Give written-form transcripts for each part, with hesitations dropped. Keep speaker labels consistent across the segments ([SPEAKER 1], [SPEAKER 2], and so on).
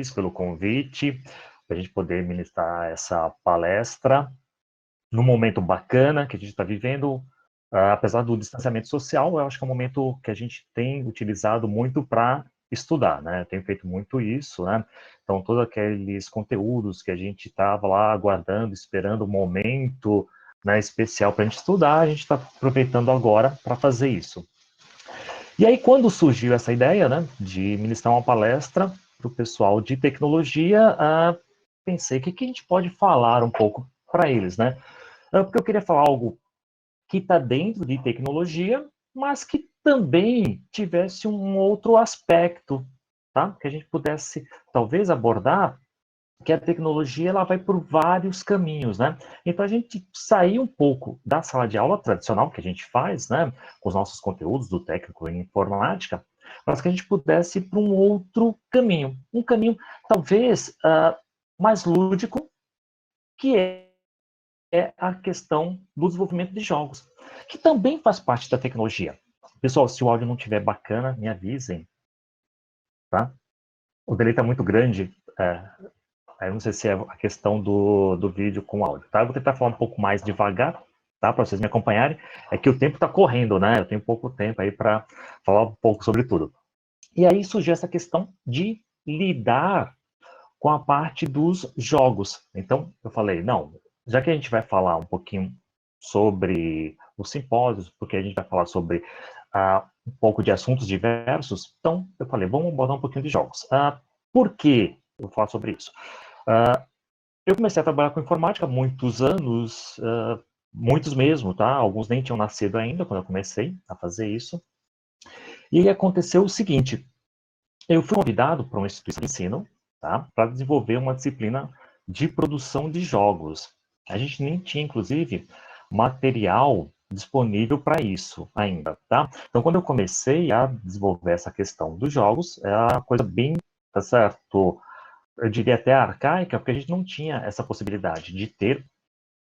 [SPEAKER 1] vocês pelo convite, para a gente poder ministrar essa palestra num momento bacana que a gente está vivendo. Apesar do distanciamento social, eu acho que é um momento que a gente tem utilizado muito para estudar, né? Eu tenho feito muito isso, né? Então, todos aqueles conteúdos que a gente estava lá aguardando, esperando o momento, né, especial para a gente estudar, a gente está aproveitando agora para fazer isso. E aí, quando surgiu essa ideia, né, de ministrar uma palestra para o pessoal de tecnologia, pensei, o que a gente pode falar um pouco para eles, né? Porque eu queria falar algo que está dentro de tecnologia, mas que também tivesse um outro aspecto, tá? Que a gente pudesse, talvez, abordar que a tecnologia ela vai por vários caminhos, né? Então a gente sair um pouco da sala de aula tradicional que a gente faz, né, com os nossos conteúdos do técnico em informática, mas que a gente pudesse ir para um outro caminho, um caminho talvez mais lúdico, que é a questão do desenvolvimento de jogos, que também faz parte da tecnologia. Pessoal, se o áudio não estiver bacana, me avisem, tá? O delay está muito grande. Eu não sei se é a questão do vídeo com áudio, tá? Eu vou tentar falar um pouco mais devagar, tá? Para vocês me acompanharem. É que o tempo está correndo, né? Eu tenho pouco tempo aí para falar um pouco sobre tudo. E aí surgiu essa questão de lidar com a parte dos jogos. Então, eu falei, não, já que a gente vai falar um pouquinho sobre os simpósios, porque a gente vai falar sobre um pouco de assuntos diversos, então eu falei, vamos abordar um pouquinho de jogos. Por que eu vou falar sobre isso? Eu comecei a trabalhar com informática há muitos anos, muitos mesmo, tá? Alguns nem tinham nascido ainda quando eu comecei a fazer isso. E aí aconteceu o seguinte, eu fui convidado para uma instituição de ensino, tá? Para desenvolver uma disciplina de produção de jogos. A gente nem tinha, inclusive, material disponível para isso ainda, tá? Então, quando eu comecei a desenvolver essa questão dos jogos, é uma coisa bem, tá certo? Eu diria até arcaica, porque a gente não tinha essa possibilidade de ter,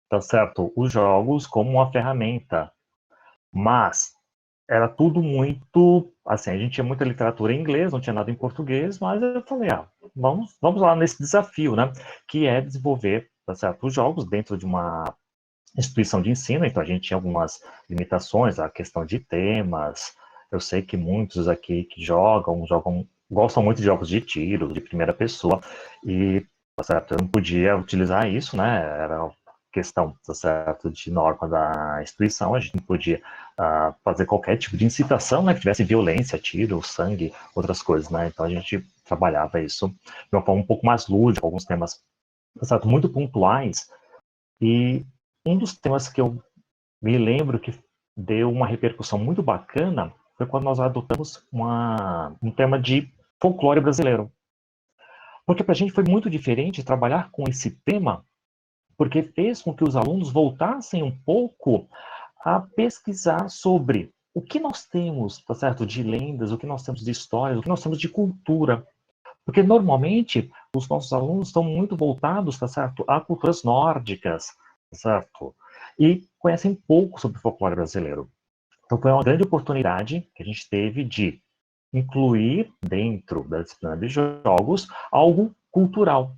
[SPEAKER 1] tá certo, os jogos como uma ferramenta. Mas era tudo muito, assim, a gente tinha muita literatura em inglês, não tinha nada em português, mas eu falei, vamos lá nesse desafio, né, que é desenvolver, tá certo, os jogos dentro de uma instituição de ensino, então a gente tinha algumas limitações, a questão de temas, eu sei que muitos aqui que gostam muito de jogos de tiro, de primeira pessoa, e, tá certo, eu não podia utilizar isso, né, era questão, tá certo, de norma da instituição, a gente não podia fazer qualquer tipo de incitação, né, que tivesse violência, tiro, sangue, outras coisas, né, então a gente trabalhava isso de uma forma um pouco mais lúdica, alguns temas, tá certo, muito pontuais, e um dos temas que eu me lembro que deu uma repercussão muito bacana foi quando nós adotamos um tema de folclore brasileiro. Porque para a gente foi muito diferente trabalhar com esse tema, porque fez com que os alunos voltassem um pouco a pesquisar sobre o que nós temos, tá certo, de lendas, o que nós temos de histórias, o que nós temos de cultura. Porque normalmente os nossos alunos estão muito voltados, tá certo, a culturas nórdicas, tá certo? E conhecem pouco sobre o folclore brasileiro. Então foi uma grande oportunidade que a gente teve de incluir dentro da disciplina de jogos algo cultural.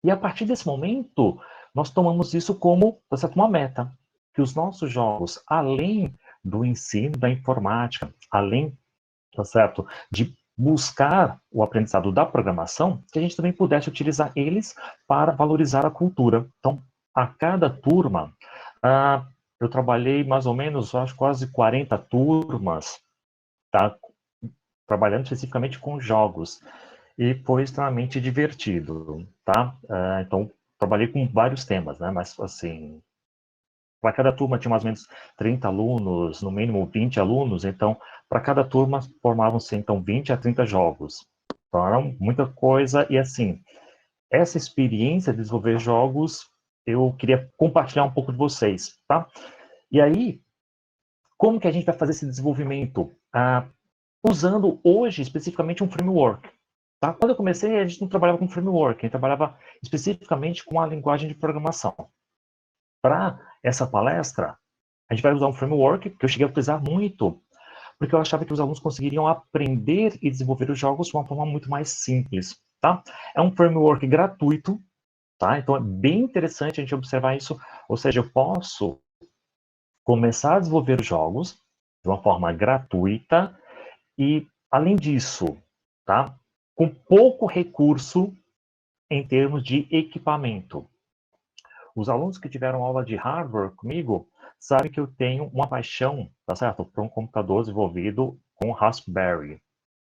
[SPEAKER 1] E a partir desse momento, nós tomamos isso como, tá certo, uma meta, que os nossos jogos, além do ensino da informática, além, tá certo, de buscar o aprendizado da programação, que a gente também pudesse utilizar eles para valorizar a cultura. Então, a cada turma, eu trabalhei mais ou menos, acho quase 40 turmas, tá? Trabalhando especificamente com jogos. E foi extremamente divertido, tá? Então, trabalhei com vários temas, né? Mas, assim, para cada turma tinha mais ou menos 30 alunos, no mínimo 20 alunos, então, para cada turma formavam-se, então, 20 a 30 jogos. Então, era muita coisa, e assim, essa experiência de desenvolver jogos, eu queria compartilhar um pouco de vocês, tá? E aí, como que a gente vai fazer esse desenvolvimento? Usando hoje, especificamente, um framework. Tá? Quando eu comecei, a gente não trabalhava com framework, a gente trabalhava especificamente com a linguagem de programação. Para essa palestra, a gente vai usar um framework que eu cheguei a utilizar muito, porque eu achava que os alunos conseguiriam aprender e desenvolver os jogos de uma forma muito mais simples. tá? É um framework gratuito, tá? Então é bem interessante a gente observar isso, ou seja, eu posso começar a desenvolver jogos de uma forma gratuita e, além disso, tá? Com pouco recurso em termos de equipamento. Os alunos que tiveram aula de hardware comigo sabem que eu tenho uma paixão, tá certo? Por um computador desenvolvido com Raspberry,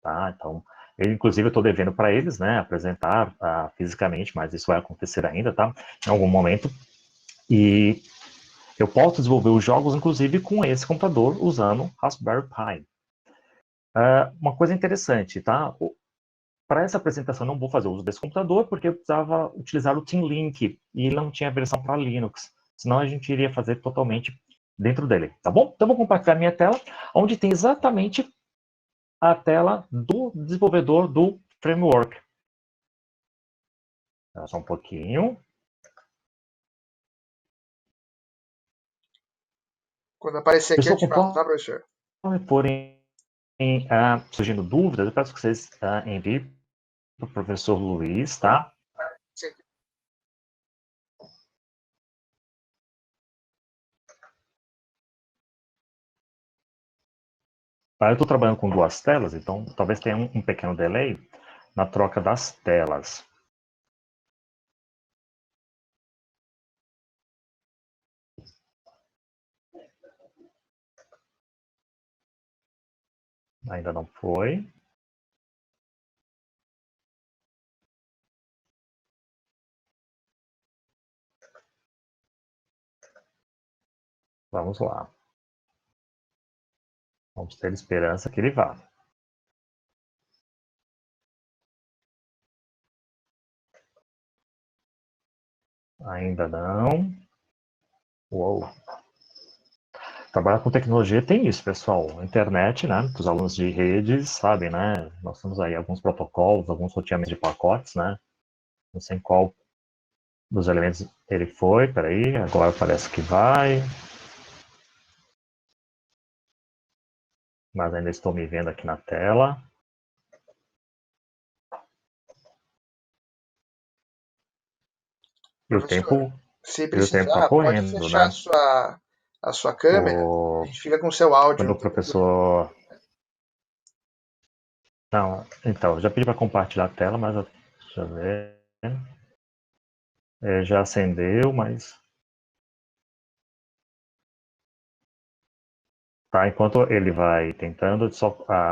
[SPEAKER 1] tá? Então, inclusive, eu estou devendo para eles, né, apresentar fisicamente, mas isso vai acontecer ainda, tá? Em algum momento. E eu posso desenvolver os jogos, inclusive, com esse computador, usando Raspberry Pi. Uma coisa interessante, tá? Para essa apresentação, não vou fazer uso desse computador, porque eu precisava utilizar o Team Link, e ele não tinha versão para Linux. Senão a gente iria fazer totalmente dentro dele, tá bom? Então, vou compartilhar minha tela, onde tem exatamente a tela do desenvolvedor do framework. Só um pouquinho.
[SPEAKER 2] Quando aparecer aqui, eu
[SPEAKER 1] Pessoal,
[SPEAKER 2] te falo, tá, professor?
[SPEAKER 1] porém, surgindo dúvidas, eu peço que vocês enviem para o professor Luiz, tá?
[SPEAKER 2] Sim.
[SPEAKER 1] Eu estou trabalhando com duas telas, então talvez tenha um pequeno delay na troca das telas. Ainda não foi. Vamos lá. Vamos ter esperança que ele vá. Ainda não. Uou. Trabalhar com tecnologia tem isso, pessoal. A internet, né? Os alunos de redes sabem, né? Nós temos aí alguns protocolos, alguns roteamentos de pacotes, né? Não sei em qual dos elementos ele foi. Peraí, agora parece que vai. Mas ainda estou me vendo aqui na tela. E o
[SPEAKER 2] Professor,
[SPEAKER 1] tempo
[SPEAKER 2] se
[SPEAKER 1] está
[SPEAKER 2] precisar, pode
[SPEAKER 1] correndo,
[SPEAKER 2] fechar
[SPEAKER 1] né?
[SPEAKER 2] a sua câmera. A
[SPEAKER 1] O...
[SPEAKER 2] gente fica com o seu áudio
[SPEAKER 1] Quando
[SPEAKER 2] no
[SPEAKER 1] o
[SPEAKER 2] tempo todo.
[SPEAKER 1] professor... Não, então, já pedi para compartilhar a tela, mas deixa eu ver. Já acendeu, mas... Tá, enquanto ele vai tentando, só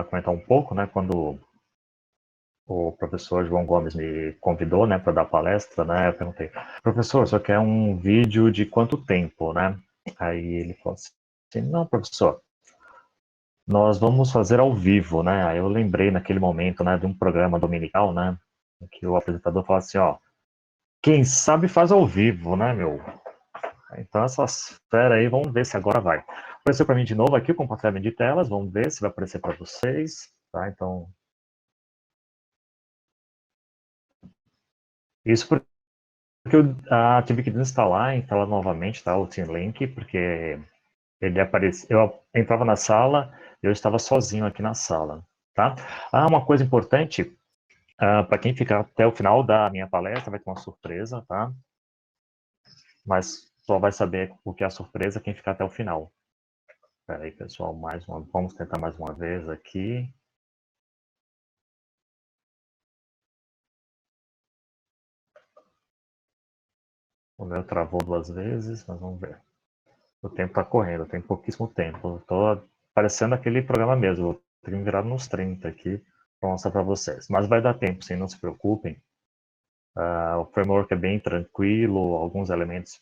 [SPEAKER 1] comentar um pouco, né? Quando o professor João Gomes me convidou, né, para dar palestra, né? Eu perguntei, professor, só quer um vídeo de quanto tempo, né? Aí ele falou assim, não, professor, nós vamos fazer ao vivo, né? Aí eu lembrei naquele momento, né, de um programa dominical, né, em que o apresentador fala assim, ó, quem sabe faz ao vivo, né, meu? Então essas fera aí, vamos ver se agora vai. Apareceu para mim de novo aqui o compartilhamento de telas, vamos ver se vai aparecer para vocês, tá? Então, isso porque eu tive que instalar novamente, tá, o Team Link, porque ele apareceu, eu entrava na sala e eu estava sozinho aqui na sala, tá? Uma coisa importante, para quem ficar até o final da minha palestra, vai ter uma surpresa, tá? Mas só vai saber o que é a surpresa quem ficar até o final. Espera aí, pessoal, vamos tentar mais uma vez aqui. O meu travou duas vezes, mas vamos ver. O tempo está correndo, tem pouquíssimo tempo. Estou parecendo aquele programa mesmo. Vou ter que me virar nos 30 aqui para mostrar para vocês. Mas vai dar tempo, sim, não se preocupem. O framework é bem tranquilo, alguns elementos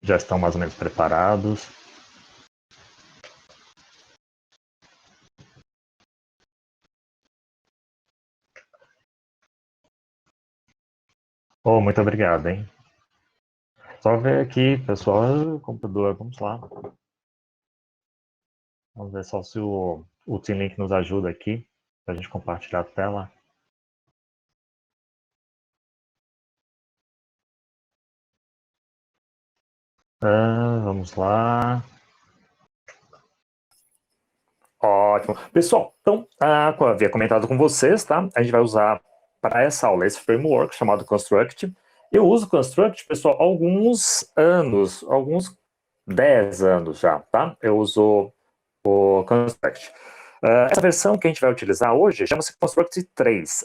[SPEAKER 1] já estão mais ou menos preparados. Oh, muito obrigado, hein? Só ver aqui, pessoal, computador, vamos lá. Vamos ver só se o Team Link nos ajuda aqui, para a gente compartilhar a tela. Vamos lá. Ótimo. Pessoal, então, como eu havia comentado com vocês, tá? A gente vai usar para essa aula esse framework chamado Construct. Eu uso Construct, pessoal, há alguns anos, alguns 10 anos já, tá? Eu uso o Construct. Essa versão que a gente vai utilizar hoje chama-se Construct 3.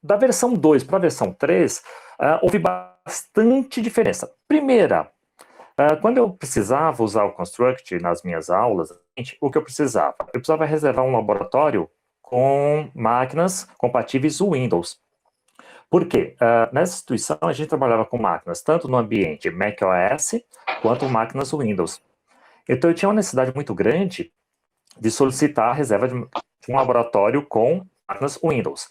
[SPEAKER 1] Da versão 2 para a versão 3, houve bastante diferença. Primeira, quando eu precisava usar o Construct nas minhas aulas, o que eu precisava? Eu precisava reservar um laboratório com máquinas compatíveis Windows. Por quê? Nessa instituição, a gente trabalhava com máquinas tanto no ambiente macOS quanto máquinas Windows. Então, eu tinha uma necessidade muito grande de solicitar a reserva de um laboratório com máquinas Windows.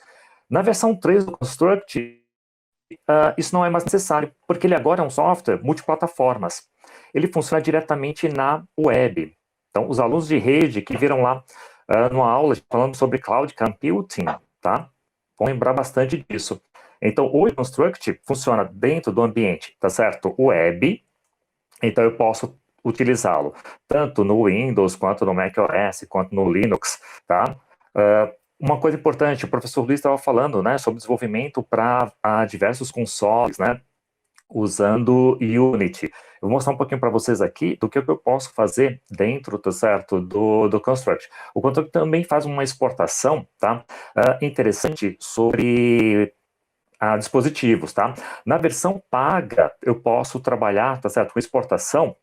[SPEAKER 1] Na versão 3 do Construct, isso não é mais necessário, porque ele agora é um software multiplataformas. Ele funciona diretamente na web. Então, os alunos de rede que viram lá numa aula falando sobre cloud computing, tá? Vão lembrar bastante disso. Então, o Construct funciona dentro do ambiente, tá certo? Web. Então, eu posso utilizá-lo tanto no Windows, quanto no macOS, quanto no Linux, tá? Uma coisa importante, o professor Luiz estava falando, né, sobre desenvolvimento para diversos consoles, né, usando Unity. Eu vou mostrar um pouquinho para vocês aqui do que eu posso fazer dentro, tá certo, do Construct. O Construct também faz uma exportação, tá, interessante sobre dispositivos, tá? Na versão paga, eu posso trabalhar, tá certo, com exportação,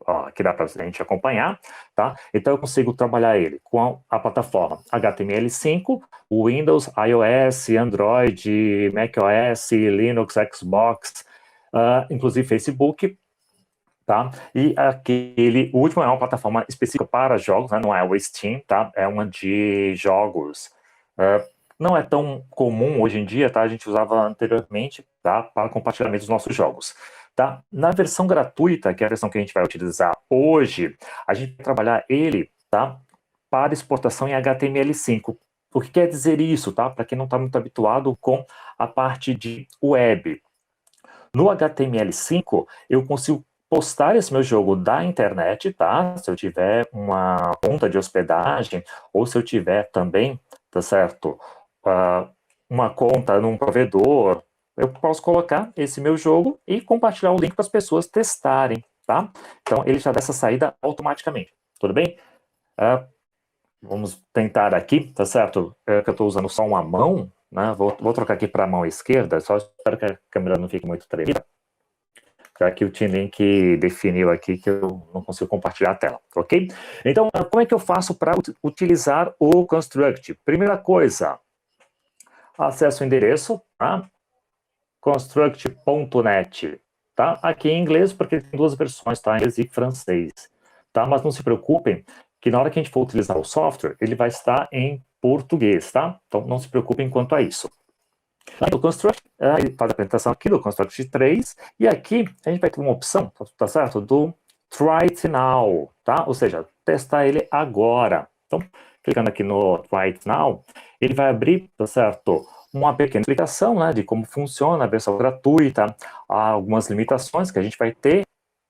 [SPEAKER 1] aqui dá para a gente acompanhar, tá? Então eu consigo trabalhar ele com a plataforma HTML5, Windows, iOS, Android, macOS, Linux, Xbox, inclusive Facebook, tá? E o último é uma plataforma específica para jogos, né? Não é o Steam, tá? É uma de jogos. Não é tão comum hoje em dia, tá? A gente usava anteriormente, tá? Para compartilhamento dos nossos jogos. Tá? Na versão gratuita, que é a versão que a gente vai utilizar hoje, a gente vai trabalhar ele, tá, para exportação em HTML5. O que quer dizer isso, tá? Para quem não está muito habituado com a parte de web. No HTML5, eu consigo postar esse meu jogo da internet, tá? Se eu tiver uma conta de hospedagem, ou se eu tiver também, tá certo? Uma conta num provedor, eu posso colocar esse meu jogo e compartilhar o link para as pessoas testarem, tá? Então, ele já dá essa saída automaticamente, tudo bem? Vamos tentar aqui, tá certo? Que eu estou usando só uma mão, né? Vou trocar aqui para a mão esquerda, só espero que a câmera não fique muito tremida, já que o T-Link definiu aqui que eu não consigo compartilhar a tela, ok? Então, como é que eu faço para utilizar o Construct? Primeira coisa, acesso ao endereço, tá? Construct.net, tá? Aqui em inglês, porque tem duas versões, tá? Inglês e francês, tá? Mas não se preocupem, que na hora que a gente for utilizar o software, ele vai estar em português, tá? Então, não se preocupem quanto a isso. Aí, o Construct, ele faz a apresentação aqui do Construct 3, e aqui a gente vai ter uma opção, tá certo? Do Try It Now, tá? Ou seja, testar ele agora. Então, clicando aqui no Try It Now, ele vai abrir, tá certo? Uma pequena explicação, né, de como funciona a versão gratuita, algumas limitações que a gente vai ter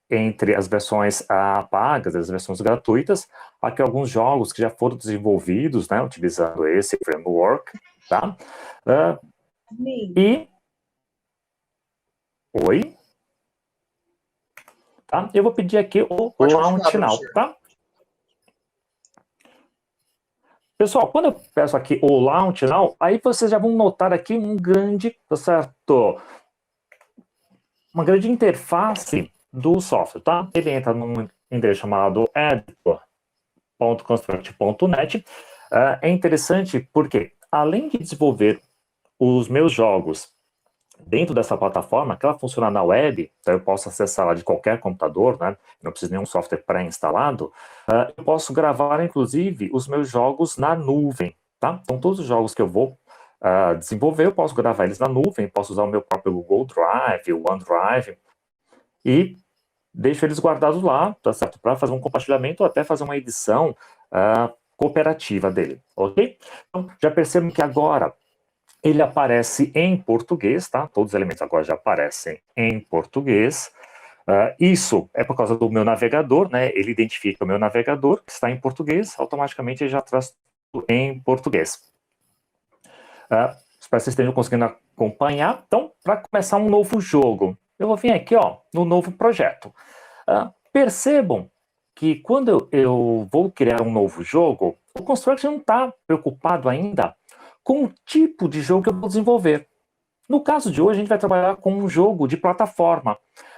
[SPEAKER 1] entre as versões pagas e as versões gratuitas. Aqui alguns jogos que já foram desenvolvidos, né, utilizando esse framework, tá? Oi? Tá? Eu vou pedir aqui o Launch Now, tá? Pessoal, quando eu peço aqui o Launch Now, aí vocês já vão notar aqui um grande, tá certo? Uma grande interface do software, tá? Ele entra num endereço chamado editor.construct.net. É interessante porque, além de desenvolver os meus jogos dentro dessa plataforma, que ela funciona na web, então eu posso acessá-la de qualquer computador, né? Não preciso de nenhum software pré-instalado. Eu posso gravar, inclusive, os meus jogos na nuvem, tá? Então, todos os jogos que eu vou desenvolver, eu posso gravar eles na nuvem, posso usar o meu próprio Google Drive, o OneDrive, e deixo eles guardados lá, tá certo? Para fazer um compartilhamento ou até fazer uma edição cooperativa dele, ok? Então, já percebem que agora ele aparece em português, tá? Todos os elementos agora já aparecem em português. Isso é por causa do meu navegador, né? Ele identifica o meu navegador, que está em português, automaticamente ele já traz tudo em português. espero que vocês estejam conseguindo acompanhar. Então, para começar um novo jogo, eu vou vir aqui, ó, no novo projeto. Percebam que quando eu vou criar um novo jogo, o Construction não está preocupado ainda com o tipo de jogo que eu vou desenvolver. No caso de hoje, a gente vai trabalhar com um jogo de plataforma,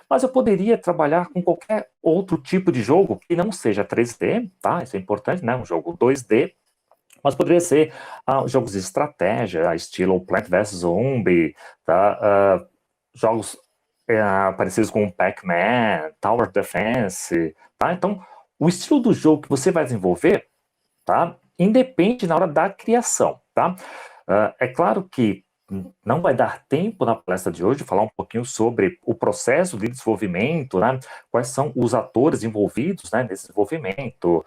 [SPEAKER 1] mas eu poderia trabalhar com qualquer outro tipo de jogo que não seja 3D, tá? Isso é importante, né? Um jogo 2D, mas poderia ser jogos de estratégia, estilo Plant vs Zombie, tá? Jogos parecidos com Pac-Man, Tower Defense, tá? Então, o estilo do jogo que você vai desenvolver, tá? Independe na hora da criação, tá? É claro que não vai dar tempo na palestra de hoje falar um pouquinho sobre o processo de desenvolvimento, né? Quais são os atores envolvidos, né, nesse desenvolvimento,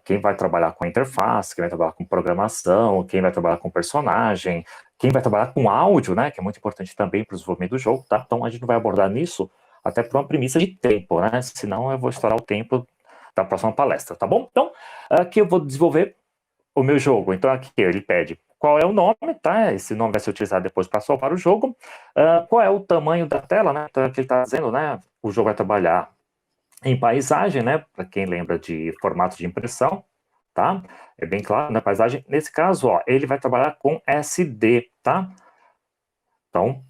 [SPEAKER 1] quem vai trabalhar com a interface, quem vai trabalhar com programação, quem vai trabalhar com personagem, quem vai trabalhar com áudio, né, que é muito importante também para o desenvolvimento do jogo, tá? Então a gente não vai abordar nisso, até por uma premissa de tempo, né? Senão eu vou estourar o tempo da próxima palestra, tá bom? Então, aqui eu vou desenvolver o meu jogo. Então aqui ele pede qual é o nome, tá? Esse nome vai ser utilizado depois para salvar o jogo. Qual é o tamanho da tela, né? Então aqui ele está dizendo, né? O jogo vai trabalhar em paisagem, né? Para quem lembra de formato de impressão, tá? É bem claro na paisagem. Nesse caso, ó, ele vai trabalhar com SD, tá? Então,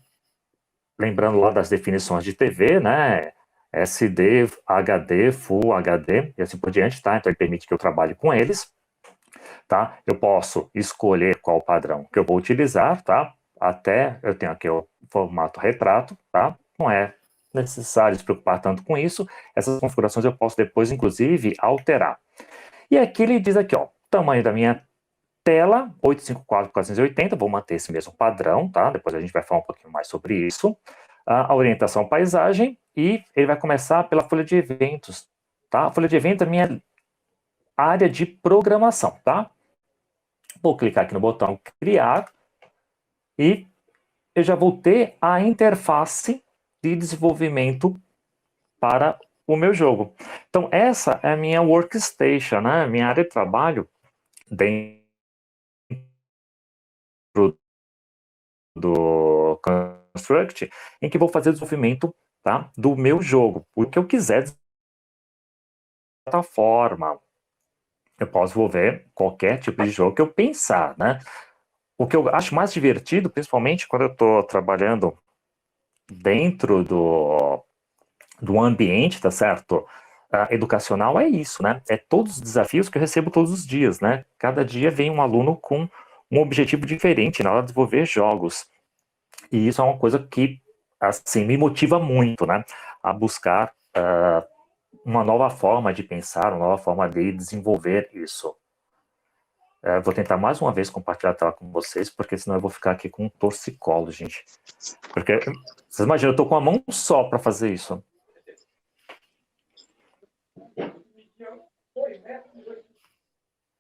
[SPEAKER 1] lembrando lá das definições de TV, né? SD, HD, Full HD e assim por diante, tá? Então ele permite que eu trabalhe com eles. Tá? Eu posso escolher qual padrão que eu vou utilizar, tá? Até eu tenho aqui o formato retrato, tá? Não é necessário se preocupar tanto com isso. Essas configurações eu posso depois, inclusive, alterar. E aqui ele diz aqui, ó, tamanho da minha tela, 854 por 480, vou manter esse mesmo padrão, tá? Depois a gente vai falar um pouquinho mais sobre isso. A orientação paisagem, e ele vai começar pela folha de eventos, tá? A folha de eventos é a minha área de programação, tá? Vou clicar aqui no botão criar e eu já vou ter a interface de desenvolvimento para o meu jogo. Então essa é a minha workstation, né? Minha área de trabalho dentro do Construct, em que vou fazer o desenvolvimento, tá, do meu jogo, o que eu quiser de plataforma. Eu posso desenvolver qualquer tipo de jogo que eu pensar, né? O que eu acho mais divertido, principalmente quando eu estou trabalhando dentro do ambiente, tá certo? Educacional é isso, né? É todos os desafios que eu recebo todos os dias, né? Cada dia vem um aluno com um objetivo diferente na hora de desenvolver jogos. E isso é uma coisa que, assim, me motiva muito, né? A buscar uma nova forma de pensar, uma nova forma de desenvolver isso. Vou tentar mais uma vez compartilhar a tela com vocês, porque senão eu vou ficar aqui com um torcicolo, gente. Porque, vocês imaginam, eu tô com a mão só para fazer isso.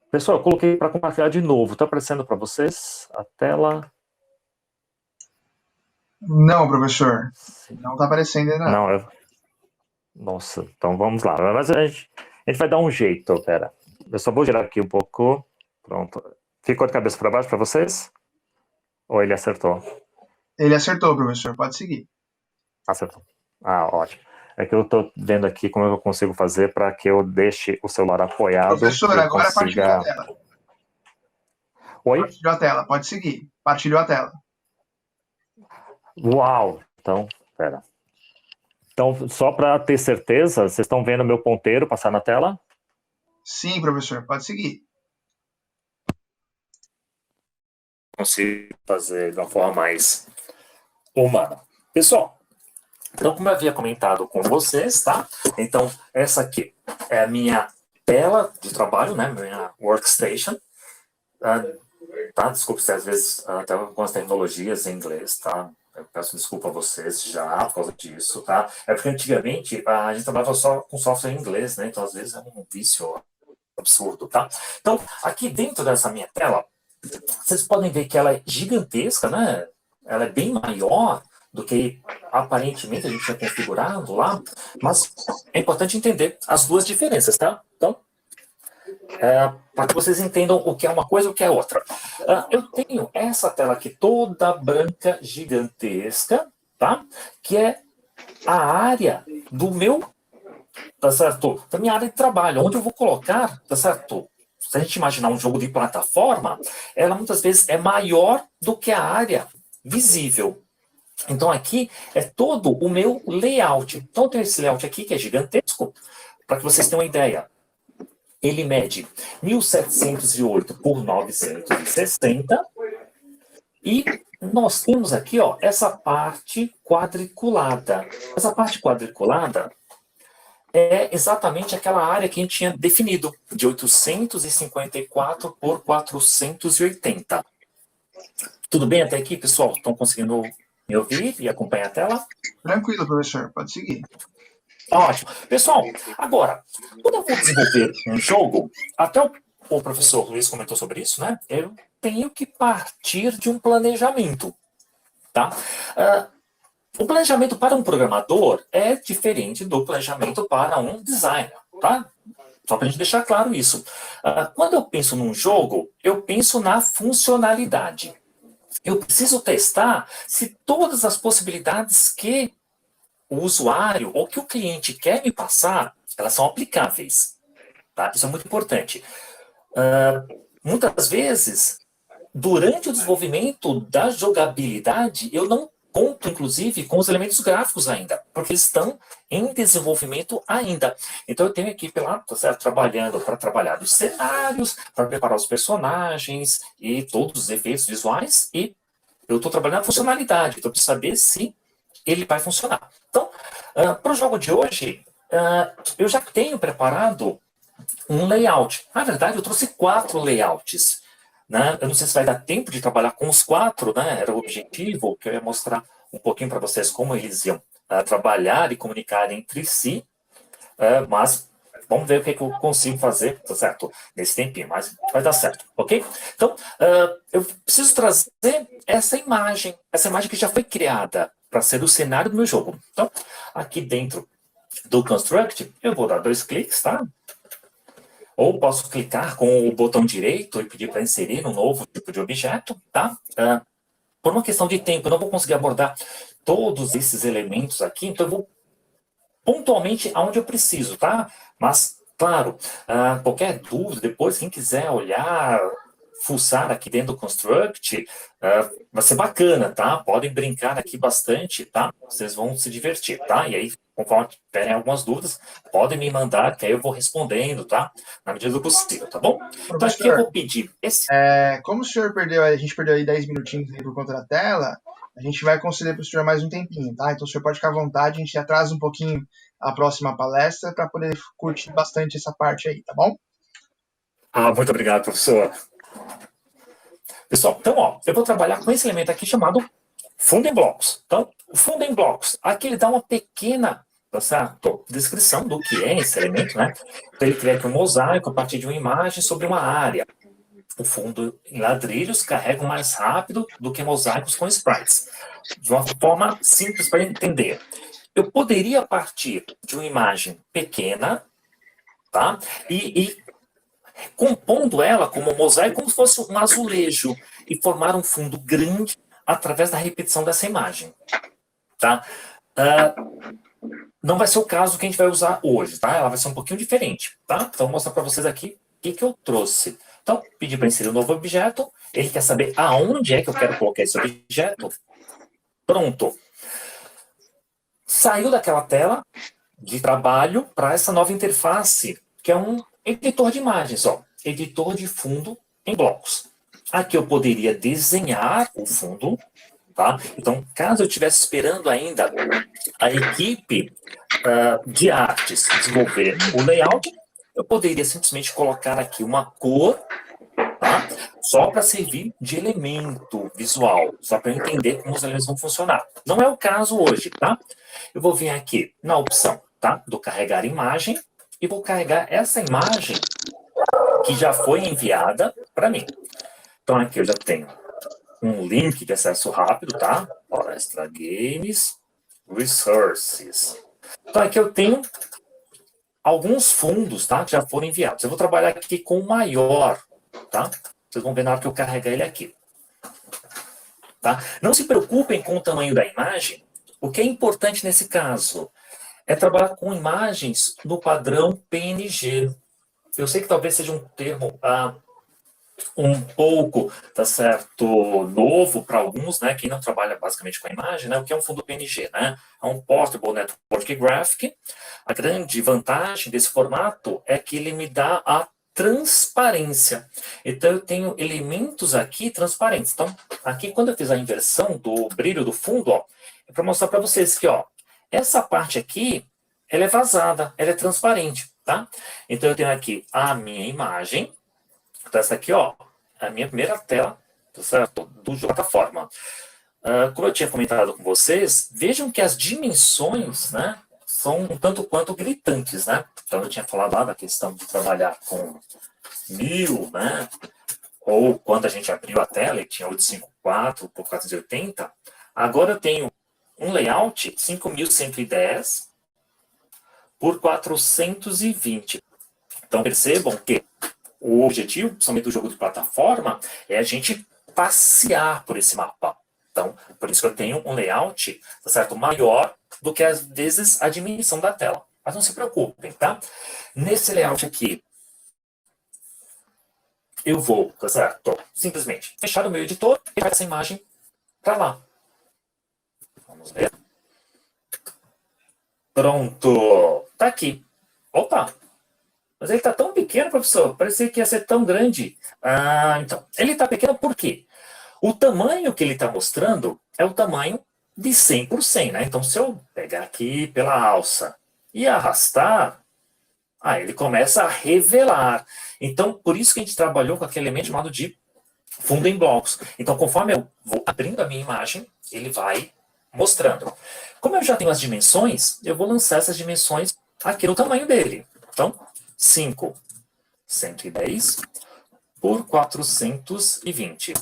[SPEAKER 1] Pessoal, eu coloquei para compartilhar de novo. Tá aparecendo para vocês a tela?
[SPEAKER 2] Não, professor. Não está aparecendo ainda.
[SPEAKER 1] Não, Nossa, então vamos lá. Mas a gente vai dar um jeito, pera. Eu só vou girar aqui um pouco. Pronto. Ficou de cabeça para baixo para vocês? Ou ele acertou?
[SPEAKER 2] Ele acertou, professor. Pode seguir.
[SPEAKER 1] Acertou. Ótimo. É que eu estou vendo aqui como eu consigo fazer para que eu deixe o celular apoiado.
[SPEAKER 2] Professor, agora partilhou a tela.
[SPEAKER 1] Oi?
[SPEAKER 2] Partilhou a tela. Pode seguir. Partilhou a tela.
[SPEAKER 1] Uau! Então, pera. Então, só para ter certeza, vocês estão vendo meu ponteiro passar na tela?
[SPEAKER 2] Sim, professor. Pode seguir.
[SPEAKER 1] Consigo fazer de uma forma mais humana. Pessoal, então, como eu havia comentado com vocês, tá? Então, essa aqui é a minha tela de trabalho, né? Minha workstation. Tá? Desculpe se às vezes até algumas terminologias em inglês, tá? Eu peço desculpa a vocês já por causa disso, tá? É porque antigamente a gente trabalhava só com software em inglês, né? Então, às vezes é um vício absurdo, tá? Então, aqui dentro dessa minha tela, vocês podem ver que ela é gigantesca, né? Ela é bem maior do que aparentemente a gente tinha configurado lá, mas é importante entender as duas diferenças, tá? Então,
[SPEAKER 3] para que vocês entendam o que é uma coisa e o que é outra. Eu tenho essa tela aqui toda branca, gigantesca, tá? Que é a área do meu, tá certo? Da minha área de trabalho, onde eu vou colocar, tá certo? Se a gente imaginar um jogo de plataforma, ela muitas vezes é maior do que a área visível. Então aqui é todo o meu layout. Então eu tenho esse layout aqui que é gigantesco, para que vocês tenham uma ideia. Ele mede 1708 por 960 e nós temos aqui, ó, essa parte quadriculada. Essa parte quadriculada é exatamente aquela área que a gente tinha definido, de 854 por 480. Tudo bem até aqui, pessoal? Estão conseguindo me ouvir e acompanhar a tela?
[SPEAKER 2] Tranquilo, professor, pode seguir.
[SPEAKER 3] Ótimo. Pessoal, agora, quando eu vou desenvolver um jogo, até o professor Luiz comentou sobre isso, né? Eu tenho que partir de um planejamento, tá? O planejamento para um programador é diferente do planejamento para um designer, tá? Só para a gente deixar claro isso. Quando eu penso num jogo, eu penso na funcionalidade. Eu preciso testar se todas as possibilidades que o usuário ou que o cliente quer me passar, elas são aplicáveis. Tá? Isso é muito importante. Muitas vezes, durante o desenvolvimento da jogabilidade, eu não conto, inclusive, com os elementos gráficos ainda, porque eles estão em desenvolvimento ainda. Então, eu tenho a equipe lá, tá certo, trabalhando para trabalhar os cenários, para preparar os personagens e todos os efeitos visuais, e eu estou trabalhando a funcionalidade, então eu preciso saber se ele vai funcionar. Então, para o jogo de hoje, eu já tenho preparado um layout. Na verdade, eu trouxe 4 layouts. Né? Eu não sei se vai dar tempo de trabalhar com os 4, né? Era o objetivo, que eu ia mostrar um pouquinho para vocês como eles iam trabalhar e comunicar entre si, mas vamos ver o que eu consigo fazer, tá certo? Nesse tempinho, mas vai dar certo, ok? Então, eu preciso trazer essa imagem que já foi criada para ser o cenário do meu jogo. Então, aqui dentro do Construct, eu vou dar 2 cliques, tá? Ou posso clicar com o botão direito e pedir para inserir um novo tipo de objeto, tá? Por uma questão de tempo, eu não vou conseguir abordar todos esses elementos aqui, então eu vou pontualmente aonde eu preciso, tá? Mas, claro, qualquer dúvida, depois, quem quiser olhar, fuçar aqui dentro do Construct, vai ser bacana, tá? Podem brincar aqui bastante, tá? Vocês vão se divertir, tá? E aí, conforme tiverem algumas dúvidas, podem me mandar, que aí eu vou respondendo, tá? Na medida do possível, tá bom? Então aqui eu vou pedir esse...
[SPEAKER 2] Como o senhor perdeu, a gente perdeu aí 10 minutinhos aí por conta da tela, a gente vai conceder para o senhor mais um tempinho, tá? Então o senhor pode ficar à vontade, a gente atrasa um pouquinho a próxima palestra para poder curtir bastante essa parte aí, tá bom?
[SPEAKER 3] Muito obrigado, professor. Pessoal, então, ó, eu vou trabalhar com esse elemento aqui chamado fundo em blocos. Então, o fundo em blocos, aqui ele dá uma pequena descrição do que é esse elemento, né? Então, ele cria aqui um mosaico a partir de uma imagem sobre uma área. O fundo em ladrilhos carrega mais rápido do que mosaicos com sprites. De uma forma simples para entender. Eu poderia partir de uma imagem pequena, tá? E compondo ela como um mosaico, como se fosse um azulejo, e formar um fundo grande através da repetição dessa imagem. Tá? Não vai ser o caso que a gente vai usar hoje, tá? Ela vai ser um pouquinho diferente, tá? Então, vou mostrar para vocês aqui o que eu trouxe. Então, pedi para inserir um novo objeto, ele quer saber aonde é que eu quero colocar esse objeto. Pronto. Saiu daquela tela de trabalho para essa nova interface, que é um editor de imagens, ó, editor de fundo em blocos. Aqui eu poderia desenhar o fundo, tá? Então, caso eu estivesse esperando ainda a equipe de artes desenvolver o layout, eu poderia simplesmente colocar aqui uma cor, tá? Só para servir de elemento visual, só para eu entender como os elementos vão funcionar. Não é o caso hoje, tá? Eu vou vir aqui na opção, tá? Do carregar imagem, e vou carregar essa imagem que já foi enviada para mim. Então aqui eu já tenho um link de acesso rápido, tá? Palestra Games Resources. Então aqui eu tenho alguns fundos, tá, que já foram enviados. Eu vou trabalhar aqui com o maior, tá? Vocês vão ver na hora que eu carregar ele aqui. Tá? Não se preocupem com o tamanho da imagem. O que é importante nesse caso é trabalhar com imagens no padrão PNG. Eu sei que talvez seja um termo um pouco, tá certo, novo para alguns, né, quem não trabalha basicamente com a imagem, né, o que é um fundo PNG, né, é um Portable Network Graphic. A grande vantagem desse formato é que ele me dá a transparência. Então, eu tenho elementos aqui transparentes. Então, aqui, quando eu fiz a inversão do brilho do fundo, ó, é para mostrar para vocês que, ó, essa parte aqui, ela é vazada, ela é transparente, tá? Então, eu tenho aqui a minha imagem. Então, essa aqui, ó, é a minha primeira tela, tá certo? Do plataforma. Como eu tinha comentado com vocês, vejam que as dimensões, né, são um tanto quanto gritantes, né? Então, eu tinha falado lá da questão de trabalhar com 1000, né? Ou quando a gente abriu a tela e tinha 854 por 480, agora eu tenho um layout 5110 por 420. Então, percebam que o objetivo, principalmente do jogo de plataforma, é a gente passear por esse mapa. Então, por isso que eu tenho um layout, tá certo, maior do que, às vezes, a dimensão da tela. Mas não se preocupem, tá? Nesse layout aqui, eu vou, tá certo, simplesmente fechar o meu editor e levar essa imagem para lá. Vamos ver. Pronto. Tá aqui. Opa! Mas ele está tão pequeno, professor, parecia que ia ser tão grande. Então, ele está pequeno por quê? O tamanho que ele está mostrando é o tamanho de 100 por 100, né? Então, se eu pegar aqui pela alça e arrastar, ele começa a revelar. Então, por isso que a gente trabalhou com aquele elemento chamado de fundo em blocos. Então, conforme eu vou abrindo a minha imagem, ele vai mostrando. Como eu já tenho as dimensões, eu vou lançar essas dimensões aqui no tamanho dele. Então, 5110 por 420.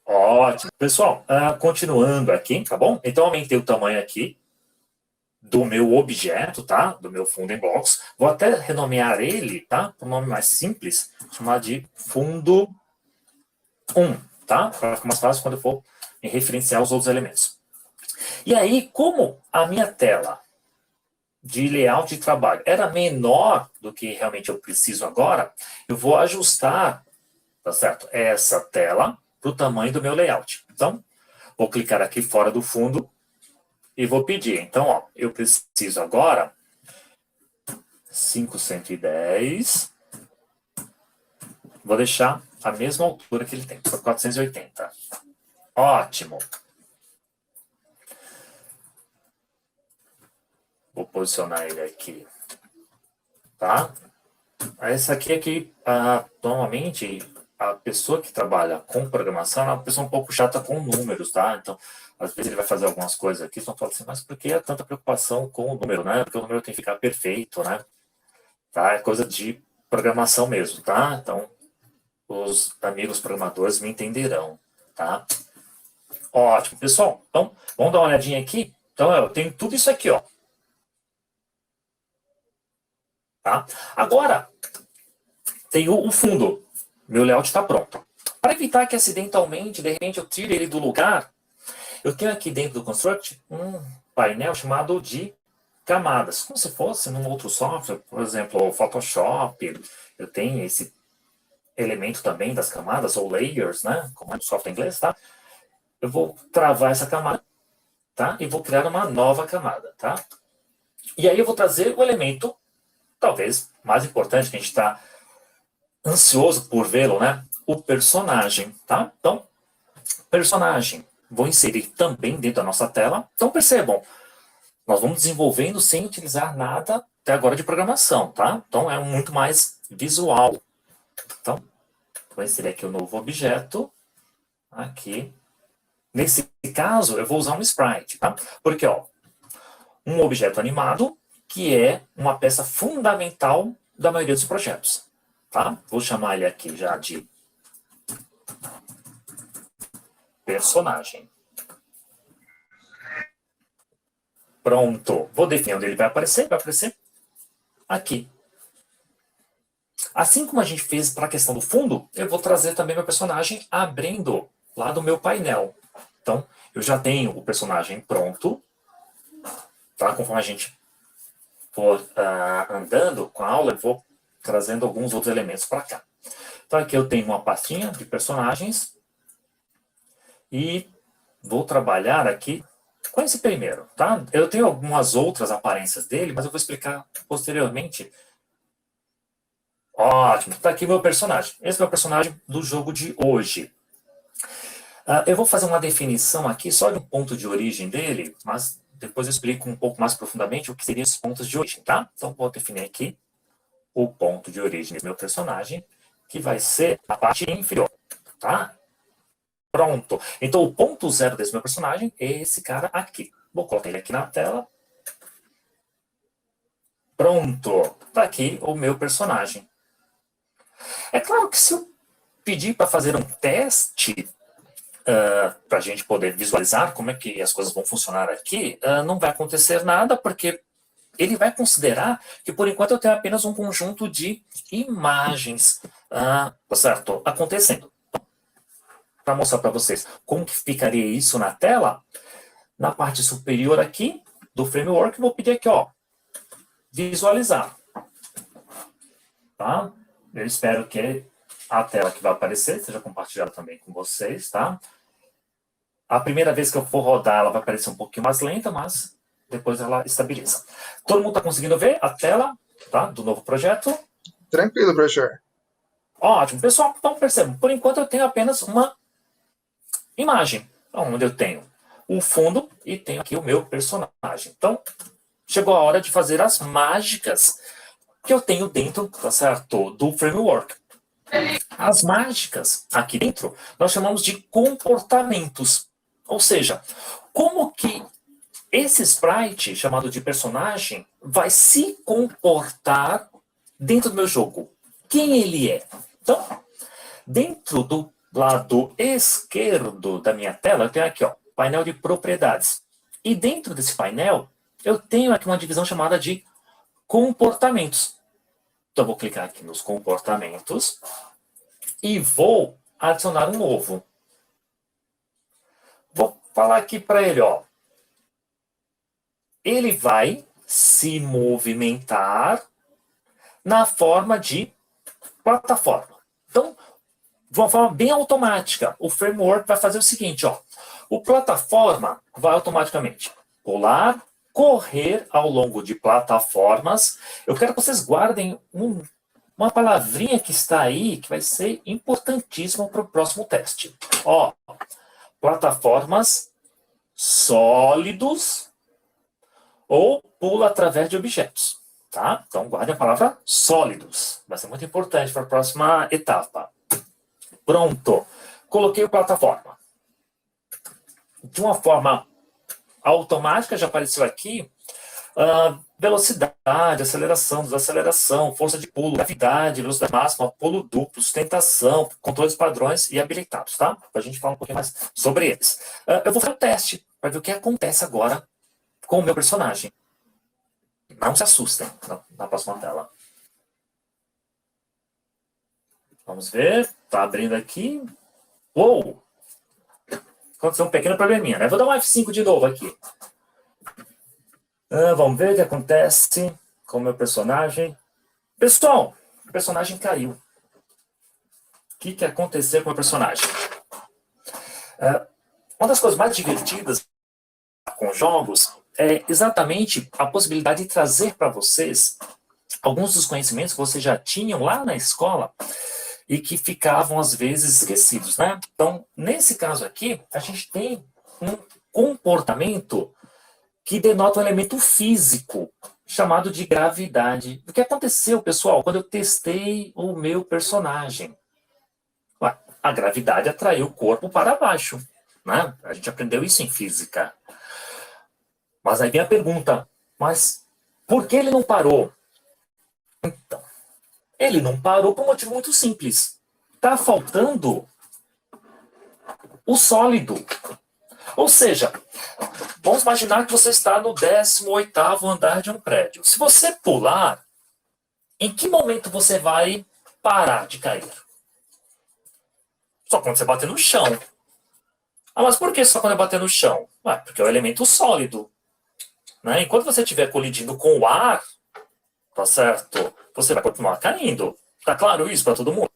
[SPEAKER 3] Ótimo. Pessoal, continuando aqui, tá bom? Então, aumentei o tamanho aqui do meu objeto, tá? Do meu fundo em blocos. Vou até renomear ele, tá? Um nome mais simples, chamar de fundo 1, tá? Para ficar mais fácil quando eu for referenciar os outros elementos. E aí, como a minha tela de layout de trabalho era menor do que realmente eu preciso agora, eu vou ajustar, tá certo? Essa tela para o tamanho do meu layout. Então, vou clicar aqui fora do fundo e vou pedir. Então, ó, eu preciso agora 5110. Vou deixar a mesma altura que ele tem, por 480. Ótimo. Vou posicionar ele aqui. Tá? Essa aqui é que, normalmente, a pessoa que trabalha com programação é uma pessoa um pouco chata com números, tá? Então, às vezes ele vai fazer algumas coisas aqui, só fala assim, mas por que é tanta preocupação com o número, né? Porque o número tem que ficar perfeito, né? Tá? É coisa de programação mesmo, tá? Então, os amigos programadores me entenderão, tá? Ótimo, pessoal. Então, vamos dar uma olhadinha aqui. Então, eu tenho tudo isso aqui, ó. Tá? Agora, tem o fundo. Meu layout está pronto. Para evitar que acidentalmente, de repente, eu tire ele do lugar, eu tenho aqui dentro do Construct um painel chamado de camadas. Como se fosse num outro software, por exemplo, o Photoshop. Eu tenho esse elemento também das camadas, ou layers, né? Como é no software em inglês, tá? Eu vou travar essa camada, tá? E vou criar uma nova camada, tá? E aí eu vou trazer o elemento, talvez mais importante, que a gente está ansioso por vê-lo, né? O personagem, tá? Então, personagem. Vou inserir também dentro da nossa tela. Então, percebam, nós vamos desenvolvendo sem utilizar nada até agora de programação, tá? Então, é muito mais visual. Então, vou inserir aqui o novo objeto. Aqui. Nesse caso, eu vou usar um sprite, tá? Porque, ó, um objeto animado, que é uma peça fundamental da maioria dos projetos, tá? Vou chamar ele aqui já de personagem. Pronto. Vou definir onde ele vai aparecer aqui. Assim como a gente fez para a questão do fundo, eu vou trazer também meu personagem abrindo lá do meu painel. Então, eu já tenho o personagem pronto, tá? Conforme a gente for andando com a aula, eu vou trazendo alguns outros elementos para cá. Então, aqui eu tenho uma pastinha de personagens e vou trabalhar aqui com esse primeiro, tá? Eu tenho algumas outras aparências dele, mas eu vou explicar posteriormente. Ótimo, tá aqui meu personagem. Esse é o meu personagem do jogo de hoje. Eu vou fazer uma definição aqui só de um ponto de origem dele, mas depois eu explico um pouco mais profundamente o que seriam esses pontos de origem, tá? Então, vou definir aqui o ponto de origem do meu personagem, que vai ser a parte inferior, tá? Pronto. Então, o ponto zero desse meu personagem é esse cara aqui. Vou colocar ele aqui na tela. Pronto. Tá aqui o meu personagem. É claro que se eu pedir para fazer um teste para a gente poder visualizar como é que as coisas vão funcionar aqui, não vai acontecer nada, porque ele vai considerar que, por enquanto, eu tenho apenas um conjunto de imagens, certo, acontecendo. Para mostrar para vocês como que ficaria isso na tela, na parte superior aqui do framework, vou pedir aqui, ó, visualizar. Tá? Eu espero que a tela que vai aparecer seja compartilhada também com vocês, tá? A primeira vez que eu for rodar, ela vai aparecer um pouquinho mais lenta, mas depois ela estabiliza. Todo mundo está conseguindo ver a tela, tá, do novo projeto?
[SPEAKER 2] Tranquilo, professor.
[SPEAKER 3] Ótimo. Pessoal, então percebam, por enquanto eu tenho apenas uma imagem, onde eu tenho o fundo e tenho aqui o meu personagem. Então, chegou a hora de fazer as mágicas que eu tenho dentro, tá certo, do framework. As mágicas aqui dentro, nós chamamos de comportamentos. Ou seja, como que esse sprite, chamado de personagem, vai se comportar dentro do meu jogo? Quem ele é? Então, dentro do lado esquerdo da minha tela, eu tenho aqui, ó, painel de propriedades. E dentro desse painel, eu tenho aqui uma divisão chamada de comportamentos. Então, eu vou clicar aqui nos comportamentos e vou adicionar um novo. Vou falar aqui para ele, ó. Ele vai se movimentar na forma de plataforma. Então, de uma forma bem automática, o framework vai fazer o seguinte, ó. O plataforma vai automaticamente pular, correr ao longo de plataformas. Eu quero que vocês guardem uma palavrinha que está aí, que vai ser importantíssima para o próximo teste. Ó, plataformas sólidos ou pula através de objetos. Tá? Então, guarde a palavra sólidos. Vai ser muito importante para a próxima etapa. Pronto. Coloquei o plataforma. De uma forma automática, já apareceu aqui velocidade, aceleração, desaceleração, força de pulo, gravidade, velocidade máxima, pulo duplo, sustentação, controles padrões e habilitados, tá? Para a gente falar um pouquinho mais sobre eles. Eu vou fazer um teste para ver o que acontece agora com o meu personagem. Não se assustem na próxima tela. Vamos ver. Está abrindo aqui. Uou! Aconteceu um pequeno probleminha, né? Vou dar um F5 de novo aqui. Vamos ver o que acontece com o meu personagem. Pessoal, o personagem caiu. O que aconteceu com o meu personagem? Uma das coisas mais divertidas com jogos é exatamente a possibilidade de trazer para vocês alguns dos conhecimentos que vocês já tinham lá na escola e que ficavam, às vezes, esquecidos, né? Então, nesse caso aqui, a gente tem um comportamento que denota um elemento físico chamado de gravidade. O que aconteceu, pessoal, quando eu testei o meu personagem? A gravidade atraiu o corpo para baixo, né? A gente aprendeu isso em física. Mas aí vem a pergunta, mas por que ele não parou? Então, ele não parou por um motivo muito simples. Está faltando o sólido. Ou seja, vamos imaginar que você está no 18º andar de um prédio. Se você pular, em que momento você vai parar de cair? Só quando você bater no chão. Ah, mas por que só quando eu bater no chão? Ah, porque é um elemento sólido. Né? Enquanto você estiver colidindo com o ar, tá certo? Você vai continuar caindo. Tá claro isso para todo mundo?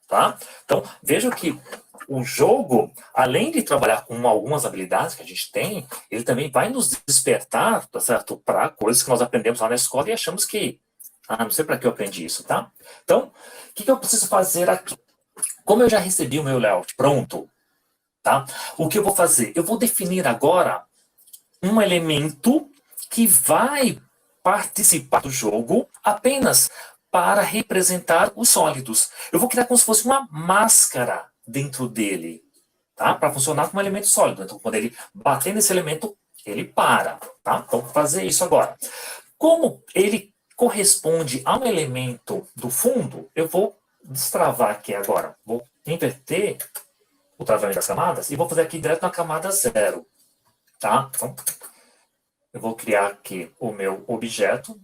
[SPEAKER 3] Tá? Então, veja que o jogo, além de trabalhar com algumas habilidades que a gente tem, ele também vai nos despertar, tá certo? Para coisas que nós aprendemos lá na escola e achamos que, não sei para que eu aprendi isso, tá? Então, o que eu preciso fazer aqui? Como eu já recebi o meu layout pronto, tá? O que eu vou fazer? Eu vou definir agora um elemento que vai participar do jogo apenas para representar os sólidos. Eu vou criar como se fosse uma máscara dentro dele, tá? Para funcionar como um elemento sólido. Então, quando ele bater nesse elemento, ele para, tá? Então, vou fazer isso agora. Como ele corresponde a um elemento do fundo, eu vou destravar aqui agora. Vou inverter o travamento das camadas e vou fazer aqui direto na camada 0, tá? Então, eu vou criar aqui o meu objeto,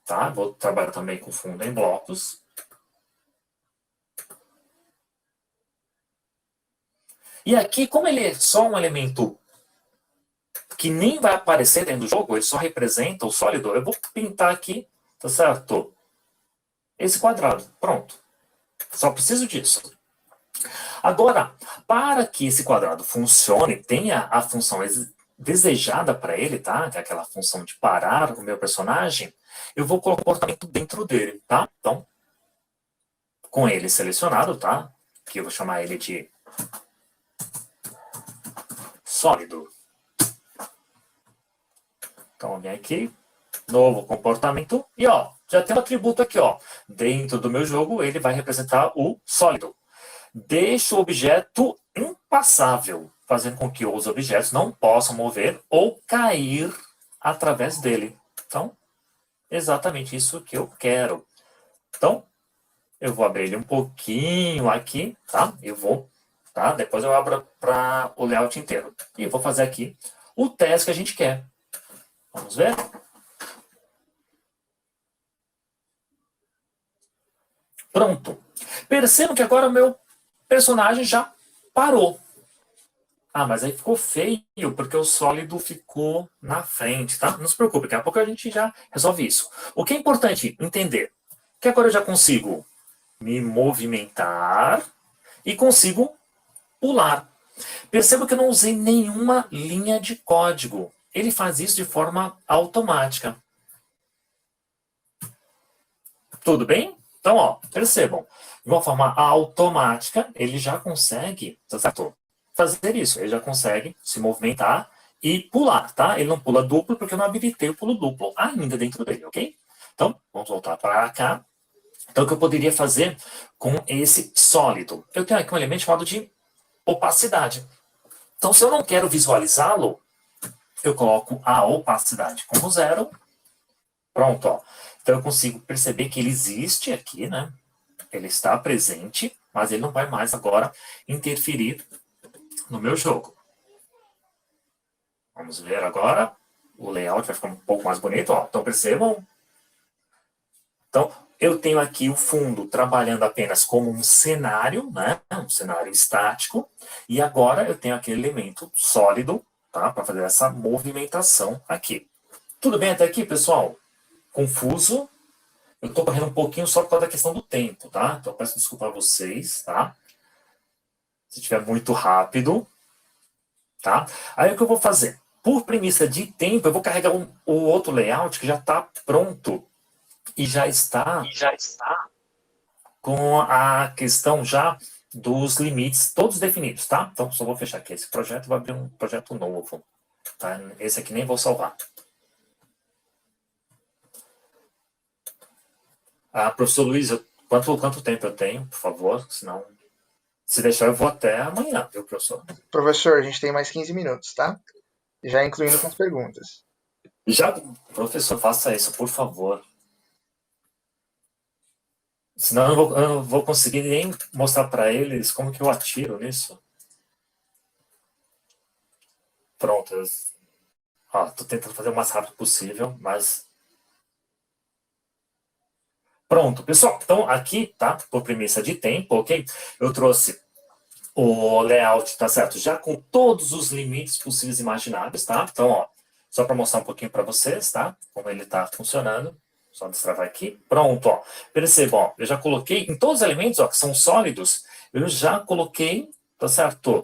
[SPEAKER 3] tá? Vou trabalhar também com fundo em blocos. E aqui, como ele é só um elemento que nem vai aparecer dentro do jogo, ele só representa o sólido, eu vou pintar aqui, tá certo? Esse quadrado, pronto. Só preciso disso. Agora, para que esse quadrado funcione, tenha a função desejada para ele, tá? Que é aquela função de parar o meu personagem, eu vou colocar o comportamento dentro dele, tá? Então, com ele selecionado, tá? Que eu vou chamar ele de sólido. Então, vem aqui, novo comportamento, e ó, já tem um atributo aqui, ó. Dentro do meu jogo, ele vai representar o sólido. Deixa o objeto impassável, fazendo com que os objetos não possam mover ou cair através dele. Então, exatamente isso que eu quero. Então, eu vou abrir ele um pouquinho aqui, tá? Eu vou, tá? Depois eu abro para o layout inteiro. E vou fazer aqui o teste que a gente quer. Vamos ver? Pronto. Percebam que agora o meu personagem já parou. Ah, mas aí ficou feio, porque o sólido ficou na frente, tá? Não se preocupe, daqui a pouco a gente já resolve isso. O que é importante entender? Que agora eu já consigo me movimentar e consigo pular. Perceba que eu não usei nenhuma linha de código. Ele faz isso de forma automática. Tudo bem? Então, ó, percebam. De uma forma automática, ele já consegue, tá certo? Fazer isso. Ele já consegue se movimentar e pular, tá? Ele não pula duplo porque eu não habilitei o pulo duplo ainda dentro dele, ok? Então, vamos voltar para cá. Então, o que eu poderia fazer com esse sólido? Eu tenho aqui um elemento chamado de opacidade. Então, se eu não quero visualizá-lo, eu coloco a opacidade como 0. Pronto, ó. Então, eu consigo perceber que ele existe aqui, né? Ele está presente, mas ele não vai mais agora interferir no meu jogo. Vamos ver agora. O layout vai ficar um pouco mais bonito, ó. Então, percebam. Então, eu tenho aqui o fundo trabalhando apenas como um cenário, né? Um cenário estático. E agora eu tenho aquele elemento sólido, tá? Para fazer essa movimentação aqui. Tudo bem até aqui, pessoal? Confuso? Eu estou correndo um pouquinho só por causa da questão do tempo, tá? Então, eu peço desculpa a vocês, tá? Se estiver muito rápido, tá? Aí, o que eu vou fazer? Por premissa de tempo, eu vou carregar o outro layout que já está pronto e já está com a questão já dos limites todos definidos, tá? Então, só vou fechar aqui esse projeto e vou abrir um projeto novo, tá? Esse aqui nem vou salvar. Professor Luiz, quanto tempo eu tenho, por favor? Senão, se deixar, eu vou até amanhã, viu, professor?
[SPEAKER 2] Professor, a gente tem mais 15 minutos, tá? Já incluindo com as perguntas.
[SPEAKER 3] Já, professor, faça isso, por favor. Senão eu não vou conseguir nem mostrar para eles como que eu atiro nisso. Pronto. Ó, tô tentando fazer o mais rápido possível, mas... Pronto, pessoal. Então, aqui, tá? Por premissa de tempo, ok? Eu trouxe o layout, tá certo? Já com todos os limites possíveis e imagináveis, tá? Então, ó, só para mostrar um pouquinho para vocês, tá? Como ele tá funcionando. Só destravar aqui. Pronto, ó. Percebam, ó. Eu já coloquei em todos os elementos, ó, que são sólidos, eu já coloquei, tá certo?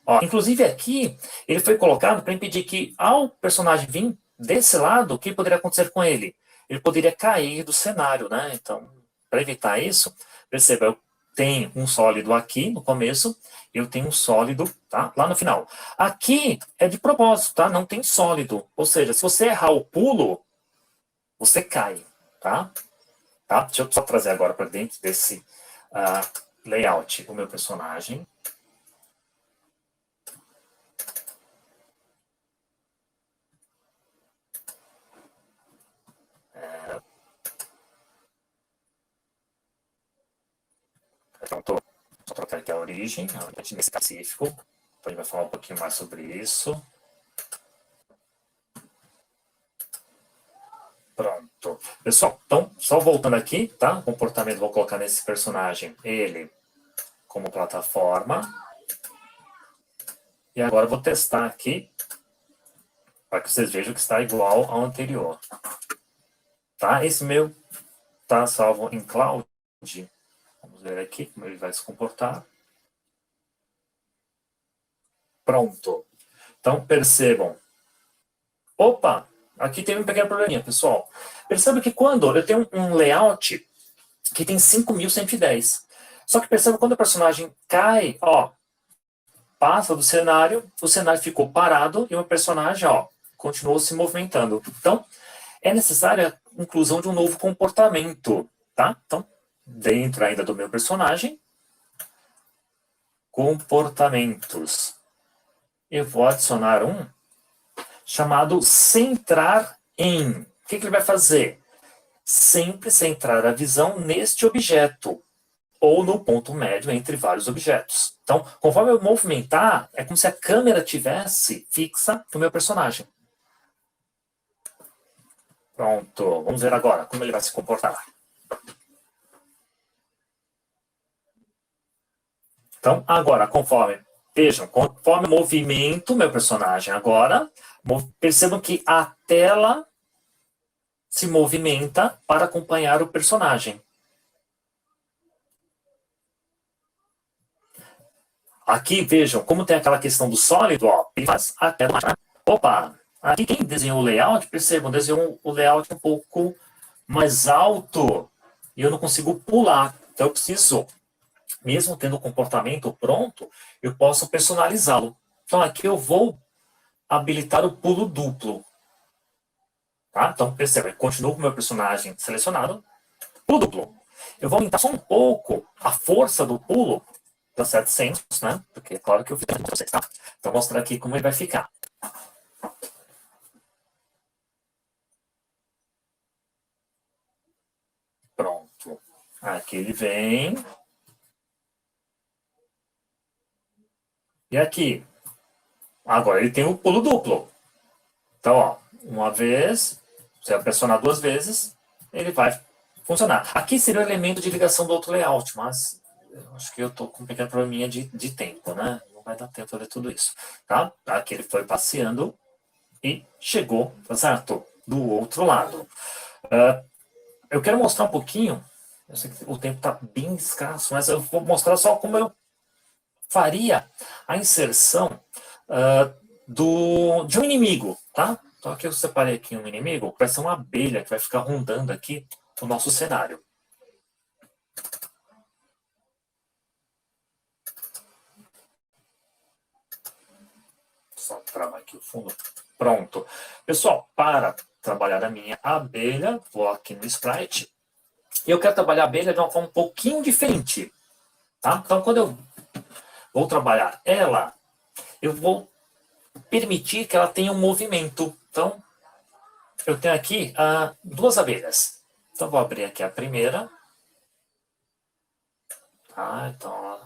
[SPEAKER 3] Ó, inclusive aqui, ele foi colocado para impedir que, ao personagem vir desse lado, o que poderia acontecer com ele? Ele poderia cair do cenário, né? Então, para evitar isso, perceba, eu tenho um sólido aqui no começo, eu tenho um sólido, tá? Lá no final. Aqui é de propósito, tá? Não tem sólido. Ou seja, se você errar o pulo, você cai, tá? Tá? Deixa eu só trazer agora para dentro desse layout o meu personagem. Pronto, vou trocar aqui a origem específico. Então a gente vai falar um pouquinho mais sobre isso. Pronto. Pessoal, então, só voltando aqui, tá? Comportamento, vou colocar nesse personagem ele como plataforma. E agora eu vou testar aqui para que vocês vejam que está igual ao anterior. Tá? Esse meu tá salvo em cloud. Vamos ver aqui como ele vai se comportar. Pronto. Então, percebam. Opa! Aqui tem um pequeno probleminha, pessoal. Perceba que quando eu tenho um layout que tem 5.110. Só que perceba quando o personagem cai, ó, passa do cenário, o cenário ficou parado e o personagem, ó, continuou se movimentando. Então, é necessária a inclusão de um novo comportamento, tá? Então, dentro ainda do meu personagem, comportamentos. Eu vou adicionar um chamado centrar em. O que ele vai fazer? Sempre centrar a visão neste objeto, ou no ponto médio entre vários objetos. Então, conforme eu movimentar, é como se a câmera tivesse fixa no meu personagem. Pronto, vamos ver agora como ele vai se comportar. Então, agora, vejam, conforme o movimento meu personagem agora, percebam que a tela se movimenta para acompanhar o personagem. Aqui, vejam, como tem aquela questão do sólido, ó, ele faz a tela. Opa! Aqui quem desenhou o layout, percebam, desenhou o layout um pouco mais alto e eu não consigo pular. Então eu preciso, mesmo tendo o comportamento pronto, eu posso personalizá-lo. Então aqui eu vou habilitar o pulo duplo. Tá? Então perceba, eu continuo com o meu personagem selecionado. Pulo duplo. Eu vou aumentar só um pouco a força do pulo para 700, né? Porque é claro que eu fiz para vocês, tá? Então, vou mostrar aqui como ele vai ficar. Pronto. Aqui ele vem. E aqui. Agora ele tem o pulo duplo. Então, ó, uma vez, você vai pressionar 2 vezes, ele vai funcionar. Aqui seria o elemento de ligação do outro layout, mas eu acho que eu estou com um pequeno probleminha de tempo, né? Não vai dar tempo de fazer tudo isso. Tá? Aqui ele foi passeando e chegou, tá certo? Do outro lado. Eu quero mostrar um pouquinho, eu sei que o tempo está bem escasso, mas eu vou mostrar só como eu faria a inserção de um inimigo, tá? Então aqui eu separei aqui um inimigo, vai ser uma abelha que vai ficar rondando aqui o nosso cenário. Só travar aqui o fundo. Pronto. Pessoal, para trabalhar a minha abelha, vou aqui no Sprite, e eu quero trabalhar a abelha de uma forma um pouquinho diferente. Tá? Então, quando eu vou trabalhar ela, eu vou permitir que ela tenha um movimento. Então, eu tenho aqui 2 abelhas. Então, vou abrir aqui a primeira. Tá? Então,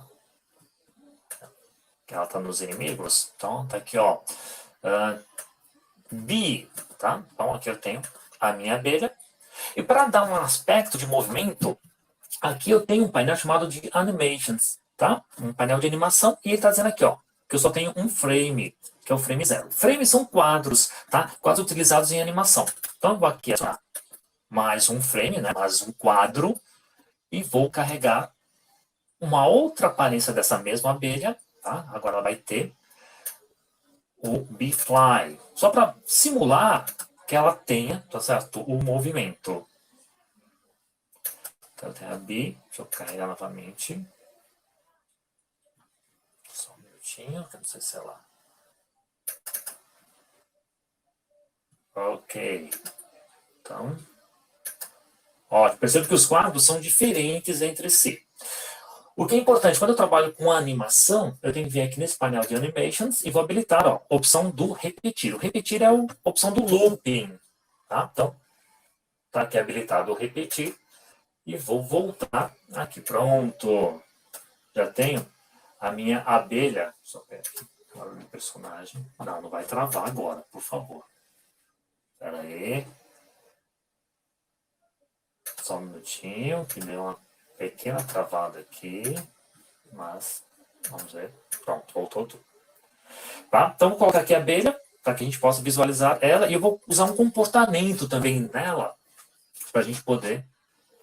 [SPEAKER 3] ela está nos inimigos. Então, tá aqui, ó. bee, tá? Então, aqui eu tenho a minha abelha. E para dar um aspecto de movimento, aqui eu tenho um painel chamado de Animations, tá? Um painel de animação, e ele está dizendo aqui, ó, que eu só tenho um frame, que é o frame 0. Frames são quadros, tá? Quadros utilizados em animação. Então, eu vou aqui adicionar mais um frame, né? Mais um quadro, e vou carregar uma outra aparência dessa mesma abelha, tá? Agora ela vai ter o bee fly, só para simular que ela tenha, tá certo? O movimento. Então, eu tenho a bee, deixa eu carregar novamente. Só um minutinho, que eu não sei se ela... Ok. Então, ó, percebo que os quadros são diferentes entre si. O que é importante, quando eu trabalho com a animação, eu tenho que vir aqui nesse painel de Animations e vou habilitar ó, a opção do repetir. O repetir é a opção do looping. Tá? Então, está aqui habilitado o repetir. E vou voltar aqui. Pronto. Já tenho a minha abelha. Só pegar aqui o personagem. Não vai travar agora, por favor. Espera aí. Só um minutinho, que deu uma pequena travada aqui. Mas, vamos ver. Pronto, voltou tudo. Tá? Então, vou colocar aqui a abelha, para que a gente possa visualizar ela. E eu vou usar um comportamento também nela, para a gente poder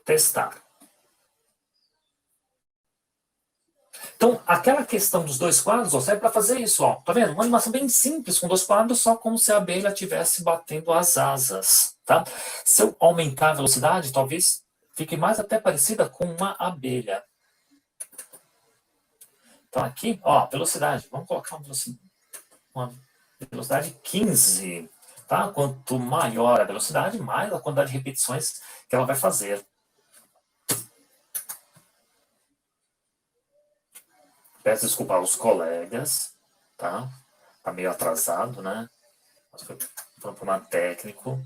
[SPEAKER 3] testar. Então, aquela questão dos dois quadros ó, serve para fazer isso. Ó. Tá vendo? Uma animação bem simples, com dois quadros, só como se a abelha estivesse batendo as asas. Tá? Se eu aumentar a velocidade, talvez fique mais até parecida com uma abelha. Então, aqui, ó, velocidade. Vamos colocar uma velocidade 15. Tá? Quanto maior a velocidade, mais a quantidade de repetições que ela vai fazer. Peço desculpa aos colegas, tá? Tá meio atrasado, né? Mas foi um problema técnico.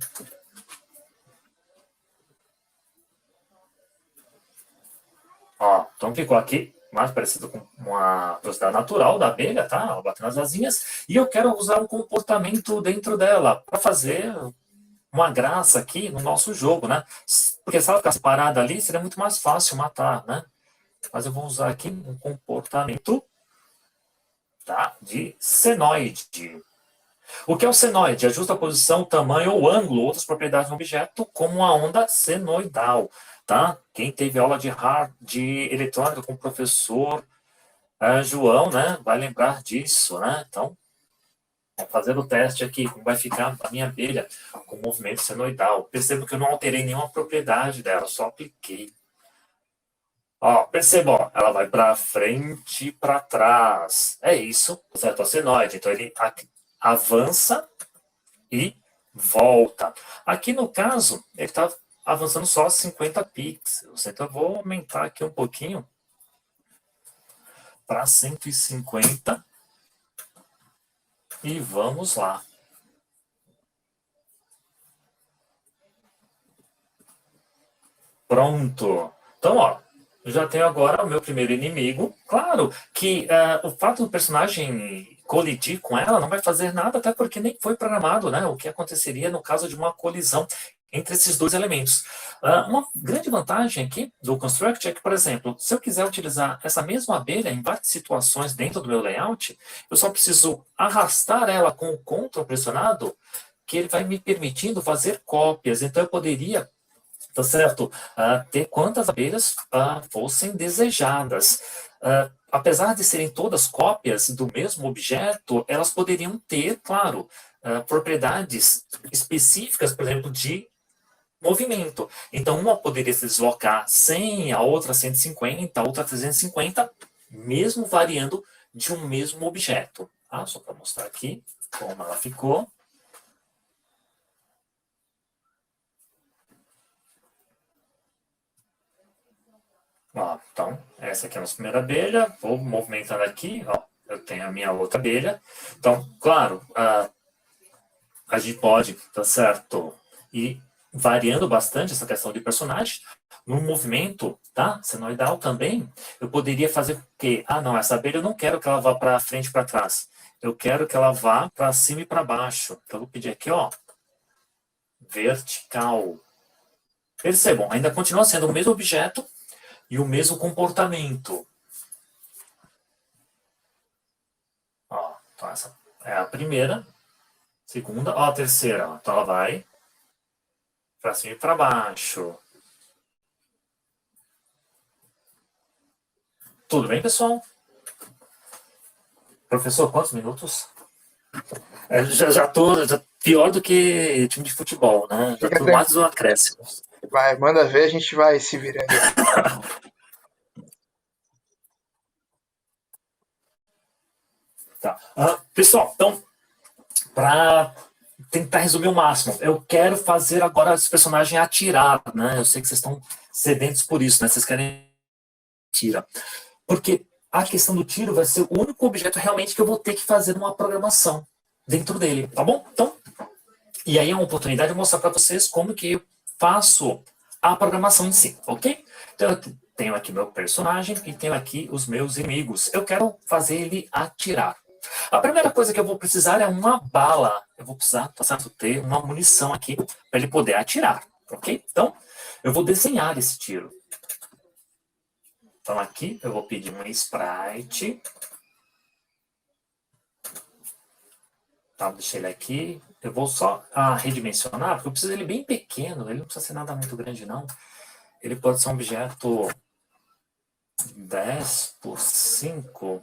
[SPEAKER 3] Ó, então ficou aqui mais parecido com uma velocidade natural da abelha, tá? Ela batendo as asinhas. E eu quero usar um comportamento dentro dela para fazer uma graça aqui no nosso jogo, né? Porque se ela ficasse parada ali, seria muito mais fácil matar, né? Mas eu vou usar aqui um comportamento, tá? De senoide. O que é o senoide? Ajusta a posição, o tamanho ou ângulo, outras propriedades do objeto, como a onda senoidal. Tá? Quem teve aula de eletrônica com o professor João, né, vai lembrar disso. Né? Então, vamos fazer o teste aqui, como vai ficar a minha abelha com o movimento senoidal. Percebo que eu não alterei nenhuma propriedade dela, só apliquei. Ó, perceba, ó, ela vai para frente e para trás. É isso, certo? O senoide. Então, ele avança e volta. Aqui, no caso, ele está avançando só 50 pixels. Então, eu vou aumentar aqui um pouquinho para 150. E vamos lá. Pronto. Então, ó, eu já tenho agora o meu primeiro inimigo. Claro que o fato do personagem colidir com ela não vai fazer nada, até porque nem foi programado, né? O que aconteceria no caso de uma colisão entre esses dois elementos. Uma grande vantagem aqui do Construct é que, por exemplo, se eu quiser utilizar essa mesma abelha em várias situações dentro do meu layout, eu só preciso arrastar ela com o Ctrl pressionado, que ele vai me permitindo fazer cópias. Então, eu poderia, tá certo, ter quantas abelhas fossem desejadas. Apesar de serem todas cópias do mesmo objeto, elas poderiam ter, claro, propriedades específicas, por exemplo, de movimento. Então, uma poderia se deslocar 100, a outra 150, a outra 350, mesmo variando de um mesmo objeto. Tá? Só para mostrar aqui como ela ficou. Ó, então, essa aqui é a nossa primeira abelha. Vou movimentando aqui, ó, eu tenho a minha outra abelha. Então, claro, a gente pode, tá certo, ir variando bastante essa questão de personagem. No movimento, tá? Senoidal também, eu poderia fazer o quê? Ah, não, essa abelha eu não quero que ela vá para frente e para trás. eu quero que ela vá para cima e para baixo. Então, eu vou pedir aqui, ó, vertical. Percebam, ainda continua sendo o mesmo objeto e o mesmo comportamento. Ó, então essa é a primeira. Segunda, ó, a terceira. Ó, então ela vai para cima e para baixo. Tudo bem, pessoal? Professor, quantos minutos? Já tô pior do que time de futebol, né? Já tô mais do acréscimo.
[SPEAKER 2] Vai, manda ver, a gente vai se virando.
[SPEAKER 3] Tá. Pessoal, então, para tentar resumir o máximo, eu quero fazer agora esse personagem atirar, né? Eu sei que vocês estão sedentos por isso, né? Vocês querem atirar. Porque a questão do tiro vai ser o único objeto realmente que eu vou ter que fazer uma programação dentro dele, tá bom? Então, e aí é uma oportunidade de mostrar para vocês como que eu faço a programação em si, ok? Então, eu tenho aqui meu personagem e tenho aqui os meus inimigos. Eu quero fazer ele atirar. A primeira coisa que eu vou precisar é uma bala. Eu vou precisar, tá certo, ter uma munição aqui para ele poder atirar, ok? Então, eu vou desenhar esse tiro. Então, aqui eu vou pedir um sprite. Tá, deixei ele aqui. Eu vou só redimensionar, porque eu preciso dele bem pequeno. Ele não precisa ser nada muito grande, não. Ele pode ser um objeto 10 por 5.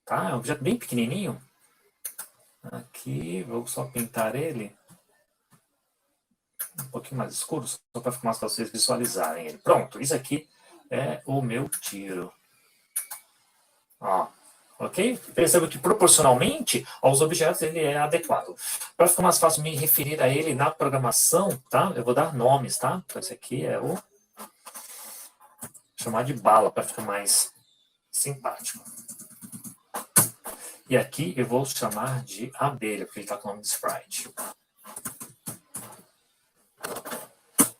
[SPEAKER 3] Tá? É um objeto bem pequenininho. Aqui, vou só pintar ele um pouquinho mais escuro, só para ficar mais para vocês visualizarem ele. Pronto, isso aqui é o meu tiro. Ó, ok? Perceba que proporcionalmente aos objetos ele é adequado. Para ficar mais fácil me referir a ele na programação, tá? Eu vou dar nomes, tá? Então esse aqui é o... chamar de bala, para ficar mais simpático. E aqui eu vou chamar de abelha, porque ele está com o nome de sprite.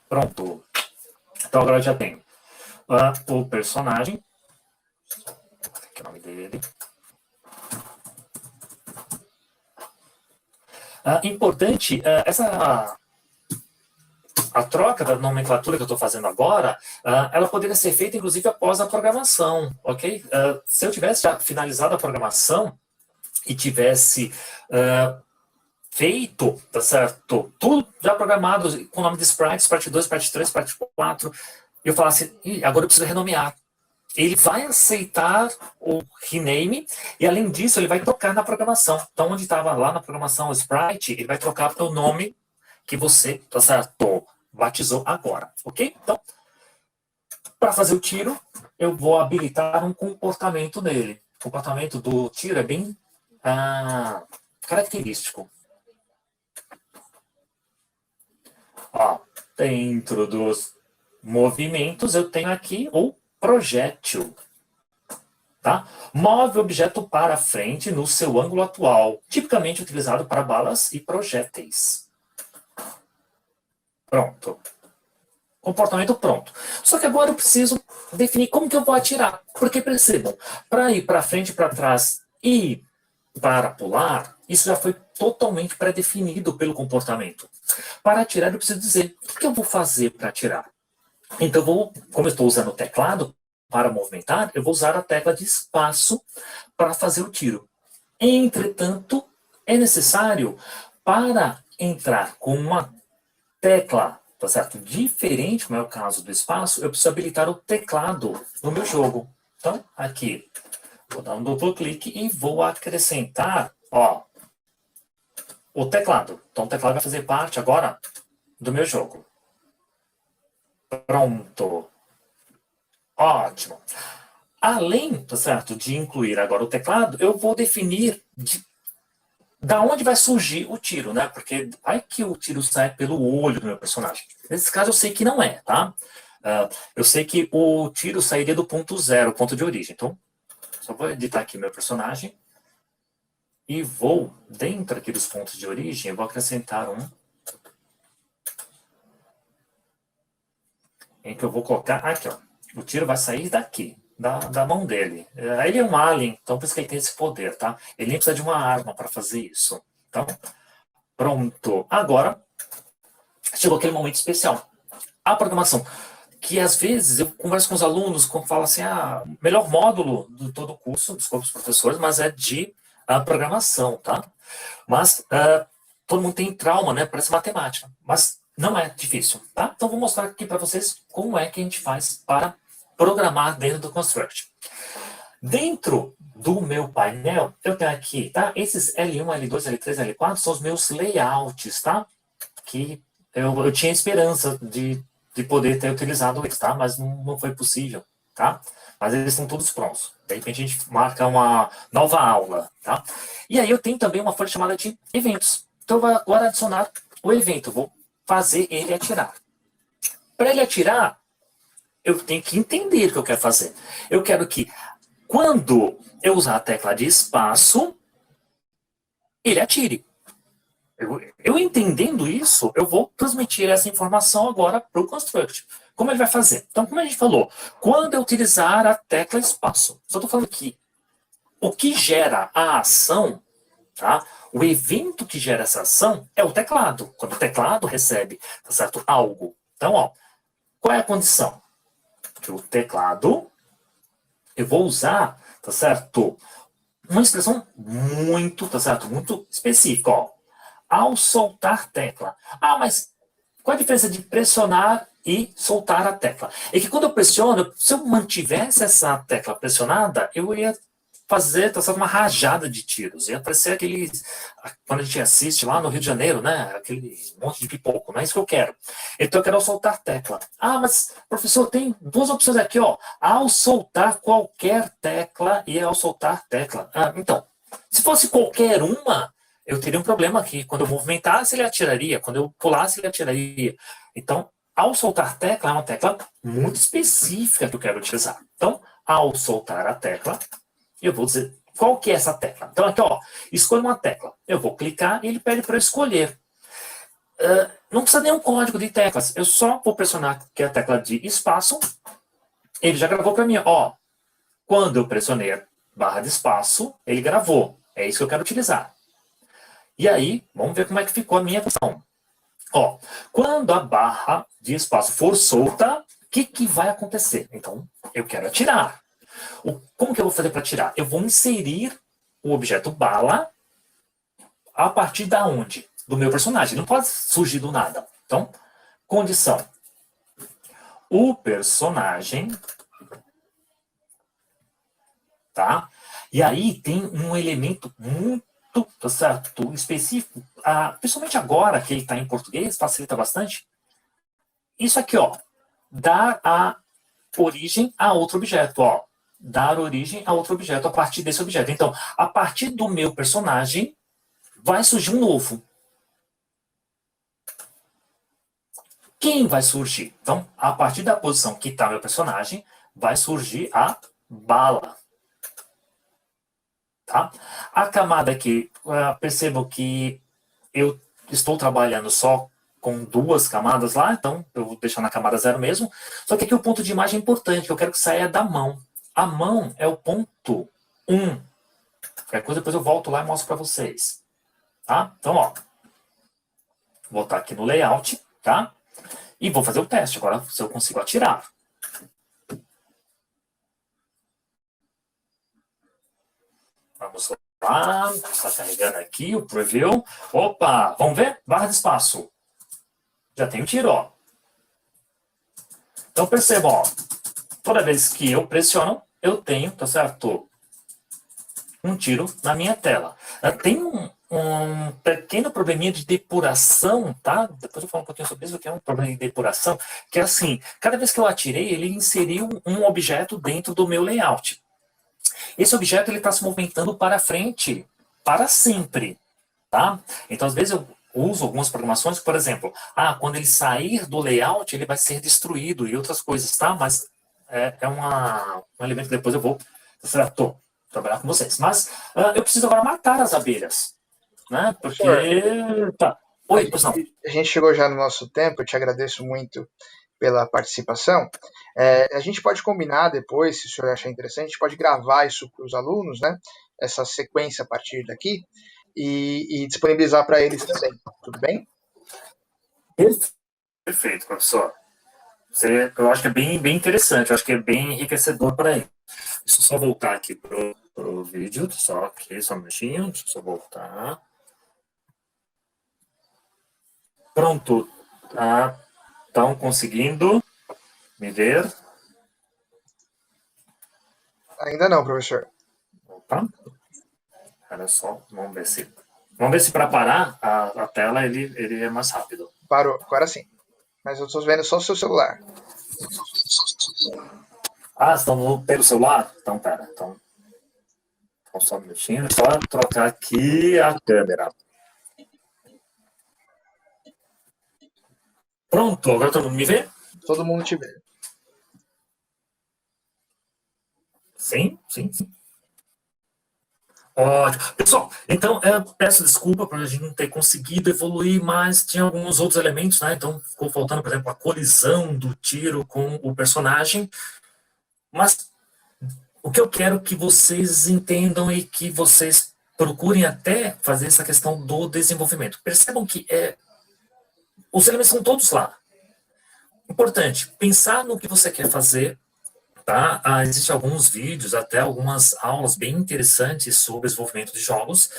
[SPEAKER 3] Pronto. Então agora eu já tenho o personagem. Aqui é o nome dele. Importante, a troca da nomenclatura que eu estou fazendo agora, ela poderia ser feita, inclusive, após a programação, ok? Se eu tivesse já finalizado a programação e tivesse feito, tá certo? Tudo já programado, com o nome de Sprite, Sprite 2, Sprite 3, Sprite 4, eu falasse, agora eu preciso renomear. Ele vai aceitar o rename e, além disso, ele vai trocar na programação. Então, onde estava lá na programação o Sprite, ele vai trocar para o nome que você, tá certo, batizou agora, ok? Então, para fazer o tiro, eu vou habilitar um comportamento nele. O comportamento do tiro é bem característico. Ó, dentro dos movimentos, eu tenho aqui o projétil. Tá? Move o objeto para frente no seu ângulo atual, tipicamente utilizado para balas e projéteis. Pronto. Comportamento pronto. Só que agora eu preciso definir como que eu vou atirar. Porque percebam, para ir para frente, para trás e para pular, isso já foi totalmente pré-definido pelo comportamento. Para atirar, eu preciso dizer o que eu vou fazer para atirar. Então, como eu estou usando o teclado para movimentar, eu vou usar a tecla de espaço para fazer o tiro. Entretanto, é necessário, para entrar com uma tecla, tá certo, diferente, como é o caso do espaço, eu preciso habilitar o teclado no meu jogo. Então, aqui, vou dar um duplo clique e vou acrescentar, ó, o teclado. Então, o teclado vai fazer parte agora do meu jogo. Pronto. Ótimo. Além, tá certo, de incluir agora o teclado, eu vou definir da onde vai surgir o tiro, né? Porque vai que o tiro sai pelo olho do meu personagem. Nesse caso, eu sei que não é, tá? Eu sei que o tiro sairia do ponto zero, ponto de origem. Então, só vou editar aqui meu personagem e vou, dentro aqui dos pontos de origem, eu vou acrescentar um em que eu vou colocar aqui, ó. O tiro vai sair daqui. da mão dele. Ele é um alien, então por isso que ele tem esse poder, tá? Ele nem precisa de uma arma para fazer isso. Então, pronto. Agora, chegou aquele momento especial. A programação. Que às vezes eu converso com os alunos, falo assim, o melhor módulo de todo o curso, desculpa os professores, mas é de programação, tá? Mas todo mundo tem trauma, né? Parece matemática. Mas não é difícil, tá? Então vou mostrar aqui para vocês como é que a gente faz para programar dentro do Construct. Dentro do meu painel, eu tenho aqui, tá? Esses L1, L2, L3, L4 são os meus layouts, tá? Que eu tinha esperança de poder ter utilizado eles, tá? Mas não foi possível, tá? Mas eles estão todos prontos. De repente a gente marca uma nova aula, tá? E aí eu tenho também uma folha chamada de eventos. Então eu vou agora adicionar o evento. Vou fazer ele atirar. Para ele atirar, eu tenho que entender o que eu quero fazer. Eu quero que, quando eu usar a tecla de espaço, ele atire. Eu entendendo isso, eu vou transmitir essa informação agora para o Construct. Como ele vai fazer? Então, como a gente falou, quando eu utilizar a tecla espaço, só estou falando aqui, o que gera a ação, tá? O evento que gera essa ação é o teclado. Quando o teclado recebe, tá certo, algo. Então, ó, qual é a condição? Que o teclado, eu vou usar, tá certo, uma expressão muito, tá certo, muito específica, ó. Ao soltar tecla. Mas qual a diferença de pressionar e soltar a tecla? É que quando eu pressiono, se eu mantivesse essa tecla pressionada, eu ia fazer, tá certo, uma rajada de tiros. Ia aparecer aqueles, quando a gente assiste lá no Rio de Janeiro, né? Aquele monte de pipoco, não é isso que eu quero. Então eu quero soltar tecla. Mas, professor, tem duas opções aqui, ó. Ao soltar qualquer tecla e ao soltar tecla. Então, se fosse qualquer uma, eu teria um problema aqui. Quando eu movimentasse, ele atiraria. Quando eu pulasse, ele atiraria. Então, ao soltar tecla, é uma tecla muito específica que eu quero utilizar. Então, ao soltar a tecla, eu vou dizer qual que é essa tecla. Então, aqui, ó, escolha uma tecla. Eu vou clicar e ele pede para eu escolher. Não precisa nenhum código de teclas. Eu só vou pressionar aqui a tecla de espaço. Ele já gravou para mim, ó. Quando eu pressionei a barra de espaço, ele gravou. É isso que eu quero utilizar. E aí, vamos ver como é que ficou a minha versão. Ó, quando a barra de espaço for solta, o que vai acontecer? Então, eu quero atirar. Como que eu vou fazer para atirar? Eu vou inserir o objeto bala a partir da onde? Do meu personagem. Não pode surgir do nada. Então, condição. O personagem, tá? E aí tem um elemento muito, tá certo, específico, principalmente agora que ele está em português, facilita bastante. Isso aqui, ó, dar a origem a outro objeto, ó. Dar origem a outro objeto a partir desse objeto. Então, a partir do meu personagem, vai surgir um novo. Quem vai surgir? Então, a partir da posição que está meu personagem, vai surgir a bala. Tá? A camada aqui, percebo que eu estou trabalhando só com duas camadas lá, então eu vou deixar na camada 0 mesmo. Só que aqui o ponto de imagem é importante, que eu quero que saia da mão. A mão é o ponto 1. Qualquer coisa, depois eu volto lá e mostro para vocês. Tá? Então, ó, vou voltar aqui no layout, tá? E vou fazer o teste agora, se eu consigo atirar. Vamos lá, está carregando aqui o preview. Opa, vamos ver? Barra de espaço. Já tem o tiro, ó. Então percebam, ó, toda vez que eu pressiono, eu tenho, tá certo? Um tiro na minha tela. Tem um pequeno probleminha de depuração, tá? Depois eu falo um pouquinho sobre isso, que é um problema de depuração, que é assim, cada vez que eu atirei, ele inseriu um objeto dentro do meu layout. Esse objeto está se movimentando para frente, para sempre, tá? Então, às vezes, eu uso algumas programações, por exemplo, quando ele sair do layout, ele vai ser destruído e outras coisas, tá? Mas é um elemento que depois eu vou trabalhar com vocês. Mas eu preciso agora matar as abelhas, né? Porque... Tá. Oi, pois não.
[SPEAKER 2] A gente chegou já no nosso tempo, eu te agradeço muito pela participação. A gente pode combinar depois, se o senhor achar interessante, a gente pode gravar isso para os alunos, né? Essa sequência a partir daqui, e disponibilizar para eles também. Tudo bem?
[SPEAKER 3] Perfeito, professor. Eu acho que é bem interessante, eu acho que é bem enriquecedor para ele. Deixa eu só voltar aqui pro vídeo, só um minutinho, deixa eu só voltar. Pronto, tá? Estão conseguindo me ver?
[SPEAKER 2] Ainda não, professor.
[SPEAKER 3] Opa, olha só, vamos ver se para parar a tela ele é mais rápido.
[SPEAKER 2] Parou, agora sim. Mas eu estou vendo só o seu celular.
[SPEAKER 3] Estão pelo celular? Então, pera. Então só um minutinho. Só trocar aqui a câmera. Pronto, agora todo mundo me vê?
[SPEAKER 2] Todo mundo te vê.
[SPEAKER 3] Sim. Ótimo. Pessoal, então, peço desculpa por a gente não ter conseguido evoluir, mas tinha alguns outros elementos, né? Então, ficou faltando, por exemplo, a colisão do tiro com o personagem. Mas o que eu quero que vocês entendam e que vocês procurem até fazer essa questão do desenvolvimento. Percebam que os elementos são todos lá. Importante, pensar no que você quer fazer. Tá? Existem alguns vídeos, até algumas aulas bem interessantes sobre desenvolvimento de jogos,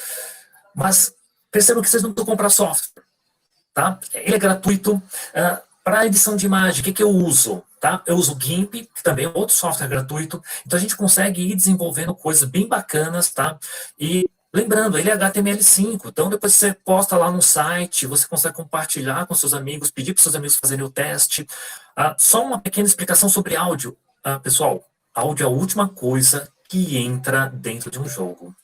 [SPEAKER 3] mas percebam que vocês não precisam comprar software. Tá? Ele é gratuito. Para edição de imagem, o que eu uso? Tá? Eu uso o GIMP, que também é outro software gratuito, então a gente consegue ir desenvolvendo coisas bem bacanas, tá? E lembrando, ele é HTML5, então depois você posta lá no site, você consegue compartilhar com seus amigos, pedir para seus amigos fazerem o teste. Só uma pequena explicação sobre áudio. Pessoal, áudio é a última coisa que entra dentro de um jogo.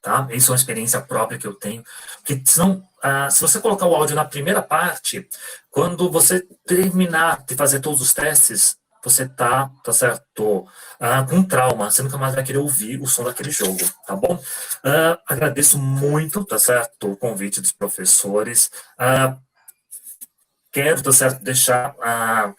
[SPEAKER 3] Tá? Isso é uma experiência própria que eu tenho. Porque senão, se você colocar o áudio na primeira parte, quando você terminar de fazer todos os testes, você tá certo, com trauma, você nunca mais vai querer ouvir o som daquele jogo, tá bom? Agradeço muito, tá certo, o convite dos professores. Quero, tá certo, deixar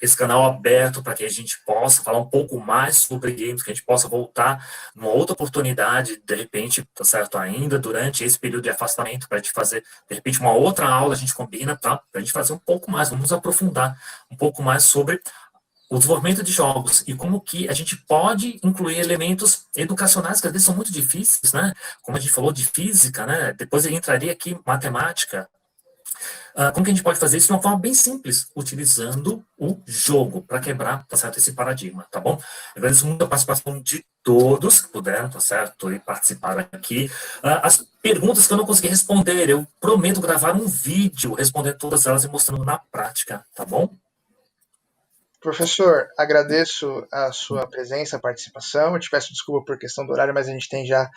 [SPEAKER 3] esse canal aberto para que a gente possa falar um pouco mais sobre games, que a gente possa voltar numa outra oportunidade, de repente, tá certo, ainda durante esse período de afastamento, para a gente fazer, de repente, uma outra aula, a gente combina, tá? Para a gente fazer um pouco mais, vamos aprofundar um pouco mais sobre o desenvolvimento de jogos e como que a gente pode incluir elementos educacionais que às vezes são muito difíceis, né? Como a gente falou de física, né? Depois ele entraria aqui matemática. Como que a gente pode fazer isso de uma forma bem simples, utilizando o jogo para quebrar, tá certo, esse paradigma, tá bom? Eu agradeço muito a participação de todos que puderam, tá certo, e participaram aqui. As perguntas que eu não consegui responder, eu prometo gravar um vídeo respondendo todas elas e mostrando na prática, tá bom?
[SPEAKER 2] Professor, agradeço a sua presença, a participação. Eu te peço desculpa por questão do horário, mas a gente tem já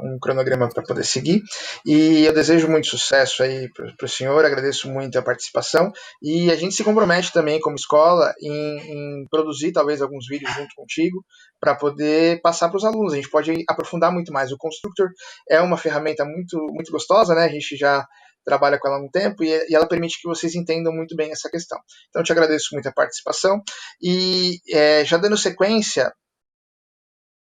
[SPEAKER 2] um cronograma para poder seguir. E eu desejo muito sucesso aí para o senhor, agradeço muito a participação. E a gente se compromete também, como escola, em produzir talvez alguns vídeos junto contigo para poder passar para os alunos. A gente pode aprofundar muito mais. O Constructor é uma ferramenta muito, muito gostosa, né? A gente já trabalha com ela há um tempo e ela permite que vocês entendam muito bem essa questão. Então, eu te agradeço muito a participação e já dando sequência,